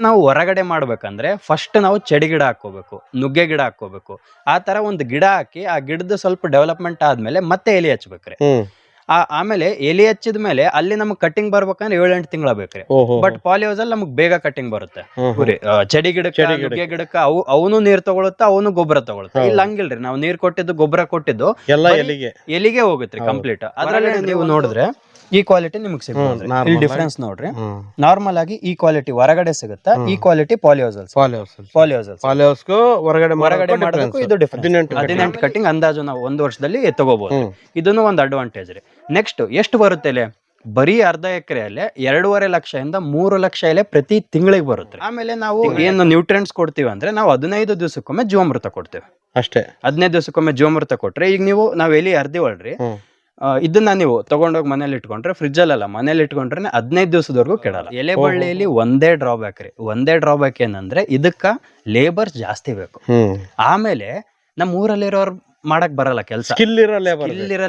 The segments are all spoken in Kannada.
ನಾವು ಹೊರಗಡೆ ಮಾಡ್ಬೇಕಂದ್ರೆ ಫಸ್ಟ್ ನಾವು ಚೆಡಿ ಗಿಡ ಹಾಕೋಬೇಕು, ನುಗ್ಗೆ ಗಿಡ ಹಾಕೋಬೇಕು. ಆ ತರ ಒಂದು ಗಿಡ ಹಾಕಿ ಆ ಗಿಡದ ಸ್ವಲ್ಪ ಡೆವಲಪ್ಮೆಂಟ್ ಆದ್ಮೇಲೆ ಮತ್ತೆ ಎಲೆ ಹಚ್ಬೇಕ್ರಿ. ಆಮೇಲೆ ಎಲೆ ಹಚ್ಚಿದ ಮೇಲೆ ಅಲ್ಲಿ ನಮ್ಗೆ ಕಟಿಂಗ್ ಬರ್ಬೇಕಂದ್ರೆ 7-8 ತಿಂಗಳ ಬೇಕ್ರಿ. ಬಟ್ ಪಾಲಿಹೌಸ್ ಅಲ್ಲಿ ನಮ್ಗೆ ಬೇಗ ಕಟಿಂಗ್ ಬರುತ್ತೆ. ಚೆಡಿ ಗಿಡಕ್ಕೆ ನುಗ್ಗೆ ಗಿಡಕ್ಕೆ ಅವನು ನೀರ್ ತಗೊಳುತ್ತೆ, ಅವನು ಗೊಬ್ಬರ ತಗೊಳುತ್ತೆ. ಇಲ್ಲಿ ಹಂಗಿಲ್ರಿ, ನಾವು ನೀರ್ ಕೊಟ್ಟಿದ್ದು ಗೊಬ್ಬರ ಕೊಟ್ಟಿದ್ದು ಎಲಿಗೆ ಹೋಗುತ್ತೆ ಕಂಪ್ಲೀಟ್. ಅದ್ರಲ್ಲಿ ನೀವು ನೋಡಿದ್ರೆ ಈ ಕ್ವಾಲಿಟಿ ನಿಮ್ಗೆ ಸಿಗುತ್ತೆ. ಇಲ್ಲಿ ಡಿಫ್ರೆನ್ಸ್ ನೋಡ್ರಿ, ನಾರ್ಮಲ್ ಆಗಿ ಈ ಕ್ವಾಲಿಟಿ ಹೊರಗಡೆ ಸಿಗುತ್ತೆ, ಈ ಕ್ವಾಲಿಟಿ ಪಾಲಿಹೌಸ್ ಹೊರಗಡೆ ಮಾಡೋದಕ್ಕೂ ಇದು ಡಿಫ್ರೆನ್ಸ್. 18 ಕಟಿಂಗ್ ಅಂದಾಜು ನಾವು 1 ವರ್ಷದಲ್ಲಿ ತಗೋಬಹುದು. ಇದನ್ನು ಒಂದು ಅಡ್ವಾಂಟೇಜ್ ರೀ. ನೆಕ್ಸ್ಟ್ ಎಷ್ಟು ಬರುತ್ತೆ ಎಲೆ? ಬರೀ ಅರ್ಧ ಎಕರೆಯಲ್ಲಿ 2.5 ಲಕ್ಷದಿಂದ 3 ಲಕ್ಷ ಎಲೆ ಪ್ರತಿ ತಿಂಗಳಿಗೆ ಬರುತ್ತೆ. ಆಮೇಲೆ ನಾವು ಏನು ನ್ಯೂಟ್ರಿಯೆಂಟ್ಸ್ ಕೊಡ್ತೀವಿ ಅಂದ್ರೆ ನಾವು 15 ದಿವಸಕ್ಕೊಮ್ಮೆ ಜೀವಾಮೃತ ಕೊಡ್ತೇವೆ ಅಷ್ಟೇ. 15 ದಿವಸಕ್ಕೊಮ್ಮೆ ಜೀವಾಮೃತ ಕೊಟ್ರೆ, ಈಗ ನೀವು ನಾವ್ ಎಲಿ ಅರ್ದಿವಲ್ರಿ, ಇದನ್ನ ನೀವು ತಗೊಂಡೋಗಿ ಮನೇಲಿ ಇಟ್ಕೊಂಡ್ರೆ, ಫ್ರಿಜ್ ಅಲ್ಲ ಮನೇಲಿ ಇಟ್ಕೊಂಡ್ರೆ 15 ದಿವಸದವರೆಗೂ ಕೆಡಲ್ಲ. ಎಲೆ ಬಳ್ಳಿಯಲ್ಲಿ ಒಂದೇ ಡ್ರಾಬ್ಯಾಕ್ ಏನಂದ್ರೆ ಇದಕ್ಕ ಲೇಬರ್ಸ್ ಜಾಸ್ತಿ ಬೇಕು. ಆಮೇಲೆ ನಮ್ಮ ಊರಲ್ಲಿರೋರು ಮಾಡಕ್ ಬರಲ್ಲ ಕೆಲಸ, ಸ್ಕಿಲ್ ಇರೋ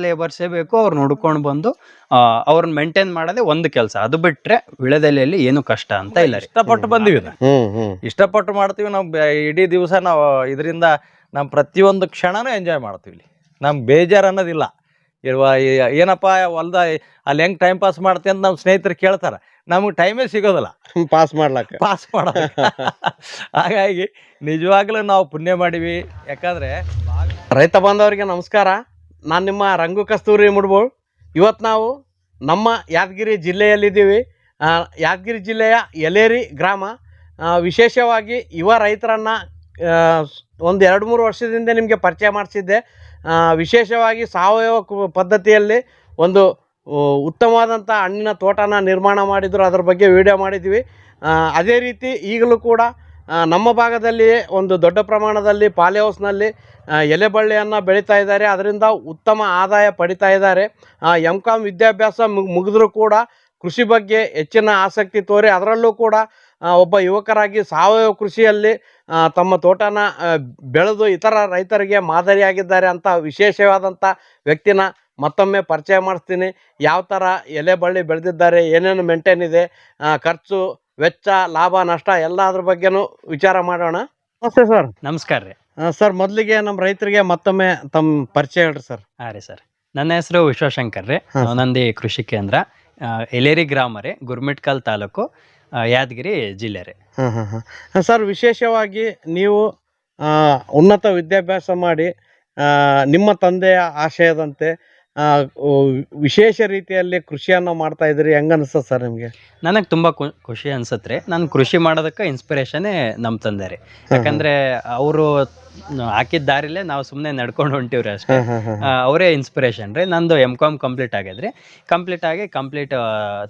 ಲೇಬರ್ಸೇ ಬೇಕು. ಅವ್ರು ನೋಡ್ಕೊಂಡು ಬಂದು ಅವ್ರನ್ನ ಮೇಂಟೈನ್ ಮಾಡೋದೇ ಒಂದು ಕೆಲಸ. ಅದು ಬಿಟ್ರೆ ವಿಳೆದೆಲೆಯಲ್ಲಿ ಏನು ಕಷ್ಟ ಅಂತ ಇಲ್ಲ. ಇಷ್ಟಪಟ್ಟು ಬಂದಿವಿ, ಇಷ್ಟಪಟ್ಟು ಮಾಡ್ತೀವಿ. ನಾವು ಇಡೀ ದಿವಸ ನಾವು ಇದರಿಂದ ನಾವು ಪ್ರತಿಯೊಂದು ಕ್ಷಣನೂ ಎಂಜಾಯ್ ಮಾಡ್ತೀವಿ. ಇಲ್ಲಿ ನಮ್ಗೆ ಬೇಜಾರು ಅನ್ನೋದಿಲ್ಲ. ಏನಪ್ಪ ಹೊಲ್ದ ಅಲ್ಲಿ ಹೆಂಗ್ ಟೈಮ್ ಪಾಸ್ ಮಾಡ್ತೀವಿ ಅಂತ ನಮ್ಮ ಸ್ನೇಹಿತರು ಕೇಳ್ತಾರ, ನಮಗೆ ಟೈಮೇ ಸಿಗೋದಿಲ್ಲ ಪಾಸ್ ಮಾಡೋದು. ಹಾಗಾಗಿ ನಿಜವಾಗ್ಲೂ ನಾವು ಪುಣ್ಯ ಮಾಡಿವಿ. ಯಾಕಂದ್ರೆ ರೈತ ಬಾಂಧವರಿಗೆ ನಮಸ್ಕಾರ. ನಾನು ನಿಮ್ಮ ರಂಗು ಕಸ್ತೂರಿ ಮುಡ್ಬೋಳ್. ಇವತ್ತು ನಾವು ನಮ್ಮ ಯಾದಗಿರಿ ಜಿಲ್ಲೆಯಲ್ಲಿದ್ದೀವಿ. ಯಾದಗಿರಿ ಜಿಲ್ಲೆಯ ಯಲೇರಿ ಗ್ರಾಮ. ವಿಶೇಷವಾಗಿ ಯುವ ರೈತರನ್ನು ಒಂದು 2-3 ವರ್ಷದಿಂದ ನಿಮಗೆ ಪರಿಚಯ ಮಾಡಿಸಿದ್ದೆ. ವಿಶೇಷವಾಗಿ ಸಾವಯವ ಪದ್ಧತಿಯಲ್ಲಿ ಒಂದು ಉತ್ತಮವಾದಂಥ ಹಣ್ಣಿನ ತೋಟನ ನಿರ್ಮಾಣ ಮಾಡಿದ್ರು, ಅದ್ರ ಬಗ್ಗೆ ವಿಡಿಯೋ ಮಾಡಿದ್ವಿ. ಅದೇ ರೀತಿ ಈಗಲೂ ಕೂಡ ನಮ್ಮ ಭಾಗದಲ್ಲಿಯೇ ಒಂದು ದೊಡ್ಡ ಪ್ರಮಾಣದಲ್ಲಿ ಪಾಲಿಹೌಸ್ನಲ್ಲಿ ಎಲೆಬಳ್ಳಿಯನ್ನು ಬೆಳೀತಾ ಇದ್ದಾರೆ. ಅದರಿಂದ ಉತ್ತಮ ಆದಾಯ ಪಡಿತಾ ಇದ್ದಾರೆ. M.Com ವಿದ್ಯಾಭ್ಯಾಸ ಮುಗಿದ್ರೂ ಕೂಡ ಕೃಷಿ ಬಗ್ಗೆ ಹೆಚ್ಚಿನ ಆಸಕ್ತಿ ತೋರಿ ಅದರಲ್ಲೂ ಕೂಡ ಒಬ್ಬ ಯುವಕರಾಗಿ ಸಾವಯವ ಕೃಷಿಯಲ್ಲಿ ತಮ್ಮ ತೋಟನ ಬೆಳೆದು ಇತರ ರೈತರಿಗೆ ಮಾದರಿಯಾಗಿದ್ದಾರೆ ಅಂತ ವಿಶೇಷವಾದಂಥ ವ್ಯಕ್ತಿನ ಮತ್ತೊಮ್ಮೆ ಪರಿಚಯ ಮಾಡಿಸ್ತೀನಿ. ಯಾವ ಥರ ಎಲೆ ಬಳ್ಳಿ ಬೆಳೆದಿದ್ದಾರೆ, ಏನೇನು ಮೇಂಟೈನ್ ಇದೆ, ಖರ್ಚು ವೆಚ್ಚ ಲಾಭ ನಷ್ಟ ಎಲ್ಲ ಅದ್ರ ಬಗ್ಗೆನೂ ವಿಚಾರ ಮಾಡೋಣ. ನಮಸ್ತೆ ಸರ್. ನಮಸ್ಕಾರ ರೀ ಸರ್. ಮೊದಲಿಗೆ ನಮ್ಮ ರೈತರಿಗೆ ಮತ್ತೊಮ್ಮೆ ತಮ್ಮ ಪರಿಚಯ ಹೇಳ್ರಿ ಸರ್. ರೀ ಸರ್, ನನ್ನ ಹೆಸರು ವಿಶ್ವಶಂಕರ್ ರೀ. ನಂದಿ ಕೃಷಿ ಕೇಂದ್ರ, ಯಲೇರಿ ಗ್ರಾಮ ರೀ, ಗುರ್ಮಿಟ್ಕಲ್ ತಾಲೂಕು, ಯಾದಗಿರಿ ಜಿಲ್ಲೆ ರೀ. ಸರ್, ವಿಶೇಷವಾಗಿ ನೀವು ಉನ್ನತ ವಿದ್ಯಾಭ್ಯಾಸ ಮಾಡಿ ನಿಮ್ಮ ತಂದೆಯ ಆಶಯದಂತೆ ವಿಶೇಷ ರೀತಿಯಲ್ಲಿ ಕೃಷಿಯನ್ನು ಮಾಡ್ತಾ ಇದ್ರಿ. ಹೆಂಗ ಅನಿಸ್ತದೆ ಸರ್ ನಿಮಗೆ? ನನಗೆ ತುಂಬ ಖುಷಿ ಅನ್ಸತ್ರಿ. ನಾನು ಕೃಷಿ ಮಾಡೋದಕ್ಕೆ ಇನ್ಸ್ಪಿರೇಷನ್ನೇ ನಮ್ಮ ತಂದೆ ರೀ. ಯಾಕಂದ್ರೆ ಅವರು ಹಾಕಿದ ದಾರಿಲೇ ನಾವು ಸುಮ್ಮನೆ ನಡ್ಕೊಂಡು ಹೊಂಟಿವ್ರಿ ಅಷ್ಟೇ. ಅವರೇ ಇನ್ಸ್ಪಿರೇಷನ್ ರೀ. ನಂದು M.Com ಕಂಪ್ಲೀಟ್ ಆಗ್ಯದ್ರಿ. ಕಂಪ್ಲೀಟ್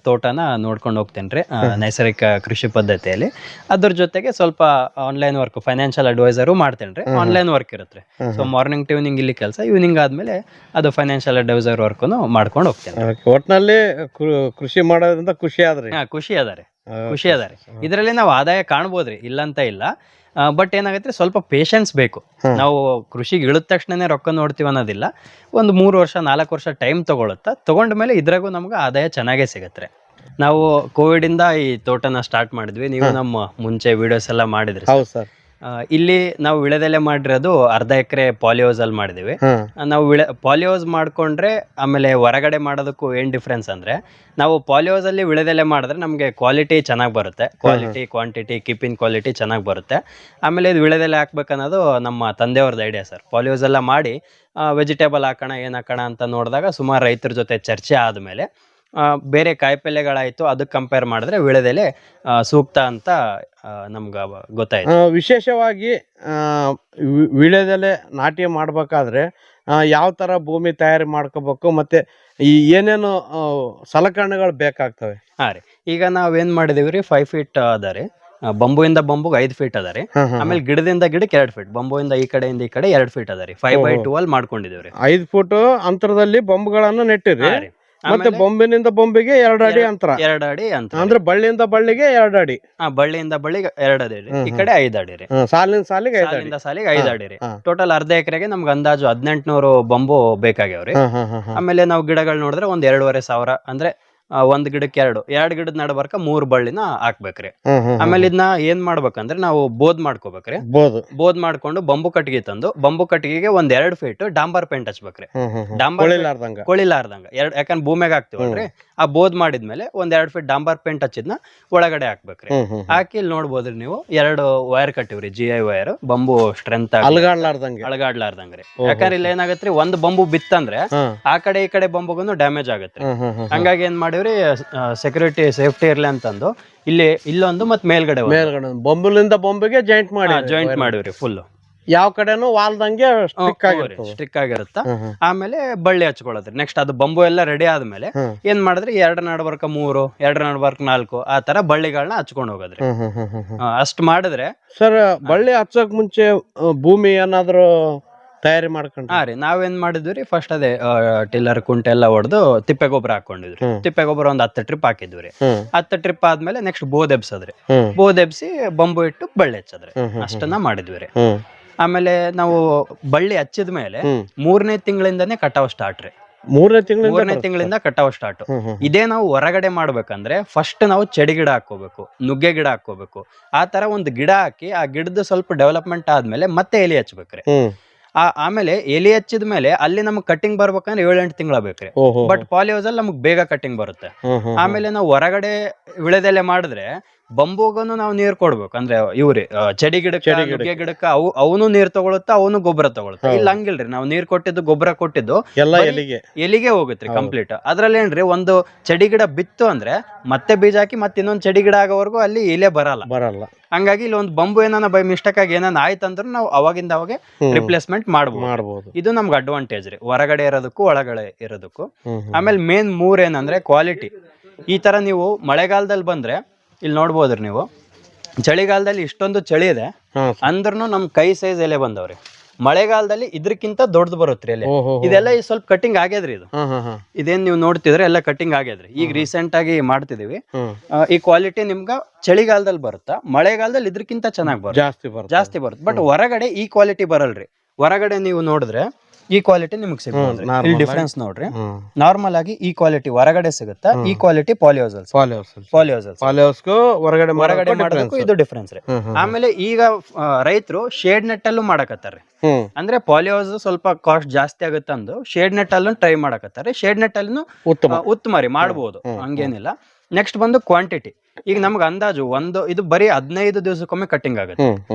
ತೋಟನ ನೋಡ್ಕೊಂಡು ಹೋಗ್ತೇನೆ ರೀ ನೈಸರ್ಗಿಕ ಕೃಷಿ ಪದ್ಧತಿಯಲ್ಲಿ. ಅದ್ರ ಜೊತೆಗೆ ಸ್ವಲ್ಪ ಆನ್ಲೈನ್ ವರ್ಕ್, ಫೈನಾನ್ಷಿಯಲ್ ಅಡ್ವೈಸರು ಮಾಡ್ತೇನೆ ರೀ. ಆನ್ಲೈನ್ ವರ್ಕ್ ಇರುತ್ತೆ. ಸೊ ಮಾರ್ನಿಂಗ್ ಟು ಈವ್ನಿಂಗ್ ಇಲ್ಲಿ ಕೆಲಸ, ಈವ್ನಿಂಗ್ ಆದ್ಮೇಲೆ ಅದು ಫೈನಾನ್ಷಿಯಲ್ ಅಡ್ವೈಸರ್ ವರ್ಕ್ನು ಮಾಡ್ಕೊಂಡು ಹೋಗ್ತೇನೆ. ಒಟ್ಟಿನಲ್ಲಿ ಕೃಷಿ ಮಾಡೋದ್ರಿಂದ ಖುಷಿ ಅದಾರೆ. ಇದರಲ್ಲಿ ನಾವು ಆದಾಯ ಕಾಣ್ಬೋದ್ರಿ, ಇಲ್ಲಂತ ಇಲ್ಲ. ಬಟ್ ಏನಾಗತ್ತೆ, ಸ್ವಲ್ಪ ಪೇಷನ್ಸ್ ಬೇಕು. ನಾವು ಕೃಷಿಗೆ ಇಳಿದ ತಕ್ಷಣನೇ ರೊಕ್ಕ ನೋಡ್ತೀವಿ ಅನ್ನೋದಿಲ್ಲ. ಒಂದು 3 ವರ್ಷ 4 ವರ್ಷ ಟೈಮ್ ತಗೊಂಡ ಮೇಲೆ ಇದ್ರಾಗೂ ನಮ್ಗೆ ಆದಾಯ ಚೆನ್ನಾಗೇ ಸಿಗತ್ತೆ. ನಾವು ಕೋವಿಡ್ ಇಂದ ಈ ತೋಟನ ಸ್ಟಾರ್ಟ್ ಮಾಡಿದ್ವಿ. ನೀವು ನಮ್ಮ ಮುಂಚೆ ವಿಡಿಯೋಸ್ ಎಲ್ಲ ಮಾಡಿದ್ರಿ. ಹೌದು ಸರ್. ಇಲ್ಲಿ ನಾವು ವಿಳೆದೆಲೆ ಮಾಡಿರೋದು ಅರ್ಧ ಎಕರೆ ಪಾಲಿಹೌಸ್ ಅಲ್ಲಿ ಮಾಡಿದೀವಿ. ನಾವು ಪಾಲಿಹೌಸ್ ಮಾಡ್ಕೊಂಡ್ರೆ ಆಮೇಲೆ ಹೊರಗಡೆ ಮಾಡೋದಕ್ಕೂ ಏನ್ ಡಿಫ್ರೆನ್ಸ್ ಅಂದ್ರೆ, ನಾವು ಪಾಲಿಹೌಸ್ ಅಲ್ಲಿ ವಿಳೆದೆಲೆ ಮಾಡಿದ್ರೆ ನಮ್ಗೆ ಕ್ವಾಲಿಟಿ ಚೆನ್ನಾಗಿ ಬರುತ್ತೆ. ಕ್ವಾಂಟಿಟಿ ಕೀಪಿಂಗ್ ಕ್ವಾಲಿಟಿ ಚೆನ್ನಾಗಿ ಬರುತ್ತೆ. ಆಮೇಲೆ ಇದು ವಿಳೆದೆಲೆ ಹಾಕ್ಬೇಕನ್ನೋದು ನಮ್ಮ ತಂದೆಯವ್ರದ್ದು ಐಡಿಯಾ ಸರ್. ಪಾಲಿಹೌಸ್ ಎಲ್ಲ ಮಾಡಿ ವೆಜಿಟೇಬಲ್ ಹಾಕೋಣ ಏನ್ ಹಾಕೋಣ ಅಂತ ನೋಡಿದಾಗ ಸುಮಾರು ರೈತರ ಜೊತೆ ಚರ್ಚೆ ಆದ್ಮೇಲೆ ಬೇರೆ ಕಾಯಿಪಲ್ಯಗಳಾಯ್ತು, ಅದಕ್ಕೆ ಕಂಪೇರ್ ಮಾಡಿದ್ರೆ ವಿಳೆದೆಲೆ ಸೂಕ್ತ ಅಂತ ನಮ್ಗೆ ಗೊತ್ತಾಯ್ತು. ವಿಶೇಷವಾಗಿ ವಿಳೆದೆಲೆ ನಾಟಿ ಮಾಡ್ಬೇಕಾದ್ರೆ ಯಾವ ತರ ಭೂಮಿ ತಯಾರಿ ಮಾಡ್ಕೋಬೇಕು, ಮತ್ತೆ ಈ ಏನೇನು ಸಲಕರಣೆಗಳು ಬೇಕಾಗ್ತವೆ? ರೀ, ಈಗ ನಾವೇನ್ ಮಾಡಿದೀವಿ ರೀ, 5 ಫೀಟ್ ಅದ ರೀ. ಬಂಬುವಿಂದ ಬಂಬುಗೆ 5 ಫೀಟ್ ಅದ ರೀ. ಆಮೇಲೆ ಗಿಡದಿಂದ ಗಿಡಕ್ಕೆ 2 ಫೀಟ್, ಬಂಬುವಿಂದ ಈ ಕಡೆಯಿಂದ ಈ ಕಡೆ 2 ಫೀಟ್ ಅದ ರೀ. 5x12 ಮಾಡ್ಕೊಂಡಿದೀವ್ರಿ. 5 ಫೂಟ್ ಅಂತರದಲ್ಲಿ ಬಂಬುಗಳನ್ನು ನೆಟ್ಟಿರಿ. ಮತ್ತೆ ಬೊಂಬಿನಿಂದ ಬೊಂಬಿಗೆ 2 ಅಡಿ ಅಂತರ. 2 ಅಡಿ ಅಂತರ ಅಂದ್ರೆ ಬಳ್ಳಿಯಿಂದ ಬಳ್ಳಿಗೆ 2 ಅಡಿ. ಬಳ್ಳಿಯಿಂದ ಬಳ್ಳಿಗೆ 2 ಅಡಿ ರೀ. ಈ ಕಡೆ 5 ಅಡಿ ರೀ. ಸಾಲಿನ ಸಾಲಿಗೆ 5 ಅಡಿ ರೀ. ಟೋಟಲ್ ಅರ್ಧ ಎಕರೆಗೆ ನಮ್ಗೆ ಅಂದಾಜು 1800 ಬಂಬು ಬೇಕಾಗ್ಯಾವ್ರಿ. ಆಮೇಲೆ ನಾವು ಗಿಡಗಳು ನೋಡಿದ್ರೆ ಒಂದ್ 2500 ಅಂದ್ರೆ ಒಂದ್ ಗಿಡಕ್ಕೆ ಎರಡು ಗಿಡದ ನಡಬರ್ಕ 3 ಬಳ್ಳಿನ ಹಾಕ್ಬೇಕ್ರಿ. ಆಮೇಲೆ ಇದನ್ನ ಏನ್ ಮಾಡ್ಬೇಕಂದ್ರೆ ನಾವು ಬೋದ್ ಮಾಡ್ಕೋಬೇಕ್ರಿ. ಬೋದ್ ಮಾಡ್ಕೊಂಡು ಬಂಬು ಕಟ್ಟಿಗೆ ತಂದು ಬಂಬು ಕಟ್ಟಿಗೆಗೆ 1-2 ಫೀಟ್ ಡಾಂಬರ್ ಪೇಂಟ್ ಹಚ್ಬೇಕ್ರಿ. ಡಾಂಬರ್ ಕೊಳಿಲಾರ್ದಂಗ ಯಾಕಂದ್ರೆ ಭೂಮಿಯಾಗ ಹಾಕ್ತಿವಲ್ರಿ, ಆ ಬೋದ್ ಮಾಡಿದ್ಮೇಲೆ 1-2 ಫೀಟ್ ಡಾಂಬರ್ ಪೇಂಟ್ ಹಚ್ಚಿದ್ನ ಒಳಗಡೆ ಹಾಕ್ಬೇಕ್ರಿ. ಹಾಕಿ ಇಲ್ಲಿ ನೋಡ್ಬೋದ್ರಿ ನೀವು 2 ವೈರ್ ಕಟ್ಟಿವ್ರಿ, GI ವೈರ್, ಬಂಬು ಸ್ಟ್ರೆಂತ್ ಅಳಗಾಡ್ಲಾರ್ದಂಗ್ರಿ. ಯಾಕಂದ್ರೆ ಇಲ್ಲಿ ಏನಾಗತ್ರಿ, ಒಂದ್ ಬಂಬು ಬಿತ್ತಂದ್ರೆ ಆ ಕಡೆ ಈ ಕಡೆ ಬಂಬುಗೂ ಡ್ಯಾಮೇಜ್ ಆಗತ್ರಿ. ಹಂಗಾಗಿ ಏನ್ ಮಾಡಿವ್ರಿ, ಸೆಕ್ಯೂರಿಟಿ ಸೇಫ್ಟಿ ಇರ್ಲಿ ಅಂತಂದು ಇಲ್ಲೊಂದು ಮತ್ ಮೇಲ್ಗಡೆ ಬಂಬುಲಿಂದ ಬೊಂಬಿಗೆ ಜಾಯಿಂಟ್ ಮಾಡಿವ್ರಿ. ಫುಲ್ ಯಾವ ಕಡೆನೂ ವಾಲ್ದಂಗೆ ಸ್ಟ್ರಿಕ್ ಆಗಿರುತ್ತ. ಆಮೇಲೆ ಬಳ್ಳಿ ಹಚ್ಕೊಳ್ಳೋದ್ರಿ. ನೆಕ್ಸ್ಟ್ ಅದು ಬಂಬು ಎಲ್ಲ ರೆಡಿ ಆದ್ಮೇಲೆ ಏನ್ ಮಾಡಿದ್ರಿ, 2 ನಡಬರ್ಕ 3, 2 ನಡಬರ್ಕ 4 ಆ ತರ ಬಳ್ಳಿಗಳನ್ನ ಹಚ್ಕೊಂಡ್ ಹೋಗೋದ್ರಿ. ಅಷ್ಟ್ ಮಾಡಿದ್ರೆ ಸರ್, ಬಳ್ಳಿ ಹಚ್ಚಕ್ ಮುಂಚೆ ಭೂಮಿ ಏನಾದ್ರು ತಯಾರಿ ಮಾಡ್ಕೊಂಡ್ರಿ? ರೀ, ನಾವೇನ್ ಮಾಡಿದ್ವಿ, ಫಸ್ಟ್ ಅದೇ ಟಿಲ್ಲರ್ ಕುಂಟೆ ಎಲ್ಲ ಹೊಡೆದು ತಿಪ್ಪೆ ಗೊಬ್ಬರ ಹಾಕೊಂಡಿದ್ರಿ. ತಿಪ್ಪೆ ಗೊಬ್ಬರ ಒಂದ್ 10 ಟ್ರಿಪ್ ಹಾಕಿದ್ವಿ. 10 ಟ್ರಿಪ್ ಆದ್ಮೇಲೆ ನೆಕ್ಸ್ಟ್ ಬೋದ್ ಎಬ್ಸದ್ರಿ. ಬೋದ್ ಎಬ್ಸಿ ಬಂಬು ಇಟ್ಟು ಬಳ್ಳಿ ಹಚ್ಚದ್ರಿ. ಅಷ್ಟನ್ನ ಮಾಡಿದ್ವಿ. ಆಮೇಲೆ ನಾವು ಬಳ್ಳಿ ಹಚ್ಚಿದ ಮೇಲೆ 3ನೇ ತಿಂಗಳಿಂದಾನೇ ಕಟಾವ್ ಸ್ಟಾರ್ಟ್ ರೀ. 3ನೇ ತಿಂಗಳಿಂದ ಕಟಾವ್ ಸ್ಟಾರ್ಟ್. ಇದೇ ನಾವು ಹೊರಗಡೆ ಮಾಡ್ಬೇಕಂದ್ರೆ ಫಸ್ಟ್ ನಾವು ಚೆಡಿ ಗಿಡ ಹಾಕೋಬೇಕು, ನುಗ್ಗೆ ಗಿಡ ಹಾಕೋಬೇಕು. ಆ ತರ ಒಂದು ಗಿಡ ಹಾಕಿ ಆ ಗಿಡದ ಸ್ವಲ್ಪ ಡೆವಲಪ್ಮೆಂಟ್ ಆದ್ಮೇಲೆ ಮತ್ತೆ ಎಲೆ ಹಚ್ಬೇಕ್ರಿ. ಆಮೇಲೆ ಎಲೆ ಹಚ್ಚಿದ ಮೇಲೆ ಅಲ್ಲಿ ನಮ್ಗೆ ಕಟ್ಟಿಂಗ್ ಬರ್ಬೇಕಂದ್ರೆ 7-8 ತಿಂಗಳ ಬೇಕ್ರಿ. ಬಟ್ ಪಾಲಿಹೌಸ್ ಅಲ್ಲಿ ನಮಗ್ ಬೇಗ ಕಟ್ಟಿಂಗ್ ಬರುತ್ತೆ. ಆಮೇಲೆ ನಾವು ಹೊರಗಡೆ ವಿಳೆದೆಲೆ ಮಾಡಿದ್ರೆ ಬಂಬುಗನು ನಾವು ನೀರ್ ಕೊಡ್ಬೇಕು. ಅಂದ್ರೆ ಇವ್ರಿ ಚೆಡಿ ಗಿಡಕ್ಕೆ ನುಗ್ಗೆ ಗಿಡಕ್ಕೆ ಅವನು ನೀರ್ ತಗೊಳುತ್ತ, ಅವನು ಗೊಬ್ಬರ ತಗೊಳುತ್ತೆ. ಇಲ್ಲ ಹಂಗಿಲ್ರಿ, ನಾವು ನೀರ್ ಕೊಟ್ಟಿದ್ದು ಗೊಬ್ಬರ ಕೊಟ್ಟಿದ್ದು ಎಲಿಗೆ ಹೋಗುತ್ತೆ ಕಂಪ್ಲೀಟ್. ಅದ್ರಲ್ಲಿ ಏನ್ರಿ, ಒಂದು ಚೆಡಿ ಗಿಡ ಬಿತ್ತು ಅಂದ್ರೆ ಮತ್ತೆ ಬೀಜ ಹಾಕಿ ಮತ್ತೆ ಇನ್ನೊಂದ್ ಚೆಡಿ ಗಿಡ ಆಗೋವರೆಗೂ ಅಲ್ಲಿ ಎಲೆ ಬರಲ್ಲ. ಹಂಗಾಗಿ ಇಲ್ಲಿ ಒಂದು ಬಂಬು ಏನಾನ ಬೈ ಮಿಸ್ಟೇಕ್ ಆಗಿ ಏನಾನ ಆಯ್ತಂದ್ರೆ ನಾವು ಅವಾಗಿಂದ ಅವಾಗೆ ರಿಪ್ಲೇಸ್ಮೆಂಟ್ ಮಾಡಬಹುದು. ಇದು ನಮ್ಗೆ ಅಡ್ವಾಂಟೇಜ್ ರೀ, ಹೊರಗಡೆ ಇರೋದಕ್ಕೂ ಒಳಗಡೆ ಇರೋದಕ್ಕೂ. ಆಮೇಲೆ ಮೇನ್ 3 ಏನಂದ್ರೆ ಕ್ವಾಲಿಟಿ. ಈ ತರ ನೀವು ಮಳೆಗಾಲದಲ್ಲಿ ಬಂದ್ರೆ ಇಲ್ಲಿ ನೋಡ್ಬೋದ್ರಿ ನೀವು, ಚಳಿಗಾಲದಲ್ಲಿ ಇಷ್ಟೊಂದು ಚಳಿ ಇದೆ ಅಂದ್ರೂ ನಮ್ ಕೈ ಸೈಜ್ ಎಲೆ ಬಂದವ್ರಿ. ಮಳೆಗಾಲದಲ್ಲಿ ಇದ್ರಕ್ಕಿಂತ ದೊಡ್ಡದು ಬರುತ್ತ್ರಿ ಎಲೆ. ಇದೆಲ್ಲ ಸ್ವಲ್ಪ ಕಟ್ಟಿಂಗ್ ಆಗ್ಯದ್ರಿ. ಇದೇನ್ ನೀವು ನೋಡ್ತಿದ್ರೆ ಎಲ್ಲ ಕಟ್ಟಿಂಗ್ ಆಗ್ಯದ್ರಿ. ಈಗ ರೀಸೆಂಟ್ ಆಗಿ ಮಾಡ್ತಿದೀವಿ. ಈ ಕ್ವಾಲಿಟಿ ನಿಮ್ಗ ಚಳಿಗಾಲದಲ್ಲಿ ಬರುತ್ತಾ, ಮಳೆಗಾಲದಲ್ಲಿ ಇದ್ರಕ್ಕಿಂತ ಚೆನ್ನಾಗಿ ಬರುತ್ತೆ, ಜಾಸ್ತಿ ಬರುತ್ತೆ. ಬಟ್ ಹೊರಗಡೆ ಈ ಕ್ವಾಲಿಟಿ ಬರಲ್ರಿ. ಹೊರಗಡೆ ನೀವು ನೋಡಿದ್ರೆ ಈ ಕ್ವಾಲಿಟಿ ನಿಮ್ಗೆ ಸಿಗುತ್ತೆ. ಇಲ್ಲಿ ಡಿಫ್ರೆನ್ಸ್ ನೋಡ್ರಿ, ನಾರ್ಮಲ್ ಆಗಿ ಈ ಕ್ವಾಲಿಟಿ ಹೊರಗಡೆ ಸಿಗುತ್ತಾ, ಈ ಕ್ವಾಲಿಟಿ ಪಾಲಿಹೌಸ್ ಹೊರಗಡೆ ಮಾಡೋದಕ್ಕೂ ಇದು ಡಿಫ್ರೆನ್ಸ್ ರೀ. ಆಮೇಲೆ ಈಗ ರೈತರು ಶೇಡ್ ನೆಟ್ ಅಲ್ಲೂ ಮಾಡಕತ್ತಾರ್ರಿ. ಅಂದ್ರೆ ಪಾಲಿಹೌಸ್ ಸ್ವಲ್ಪ ಕಾಸ್ಟ್ ಜಾಸ್ತಿ ಆಗುತ್ತಂದು ಶೇಡ್ ನೆಟ್ ಅಲ್ಲೂ ಟ್ರೈ ಮಾಡಕತ್ತಾರೆ. ಶೇಡ್ ನೆಟ್ ಅಲ್ಲೂ ಉತ್ತಮ ರೀ, ಮಾಡ್ಬೋದು, ಹಂಗೇನಿಲ್ಲ. ನೆಕ್ಸ್ಟ್ ಬಂದು ಕ್ವಾಂಟಿಟಿ. ಈಗ ನಮ್ಗೆ ಅಂದಾಜು ಇದು ಬರೀ 15 ದಿವಸಕ್ಕೊಮ್ಮೆ ಕಟ್ಟಿಂಗ್ ಆಗುತ್ತೆ.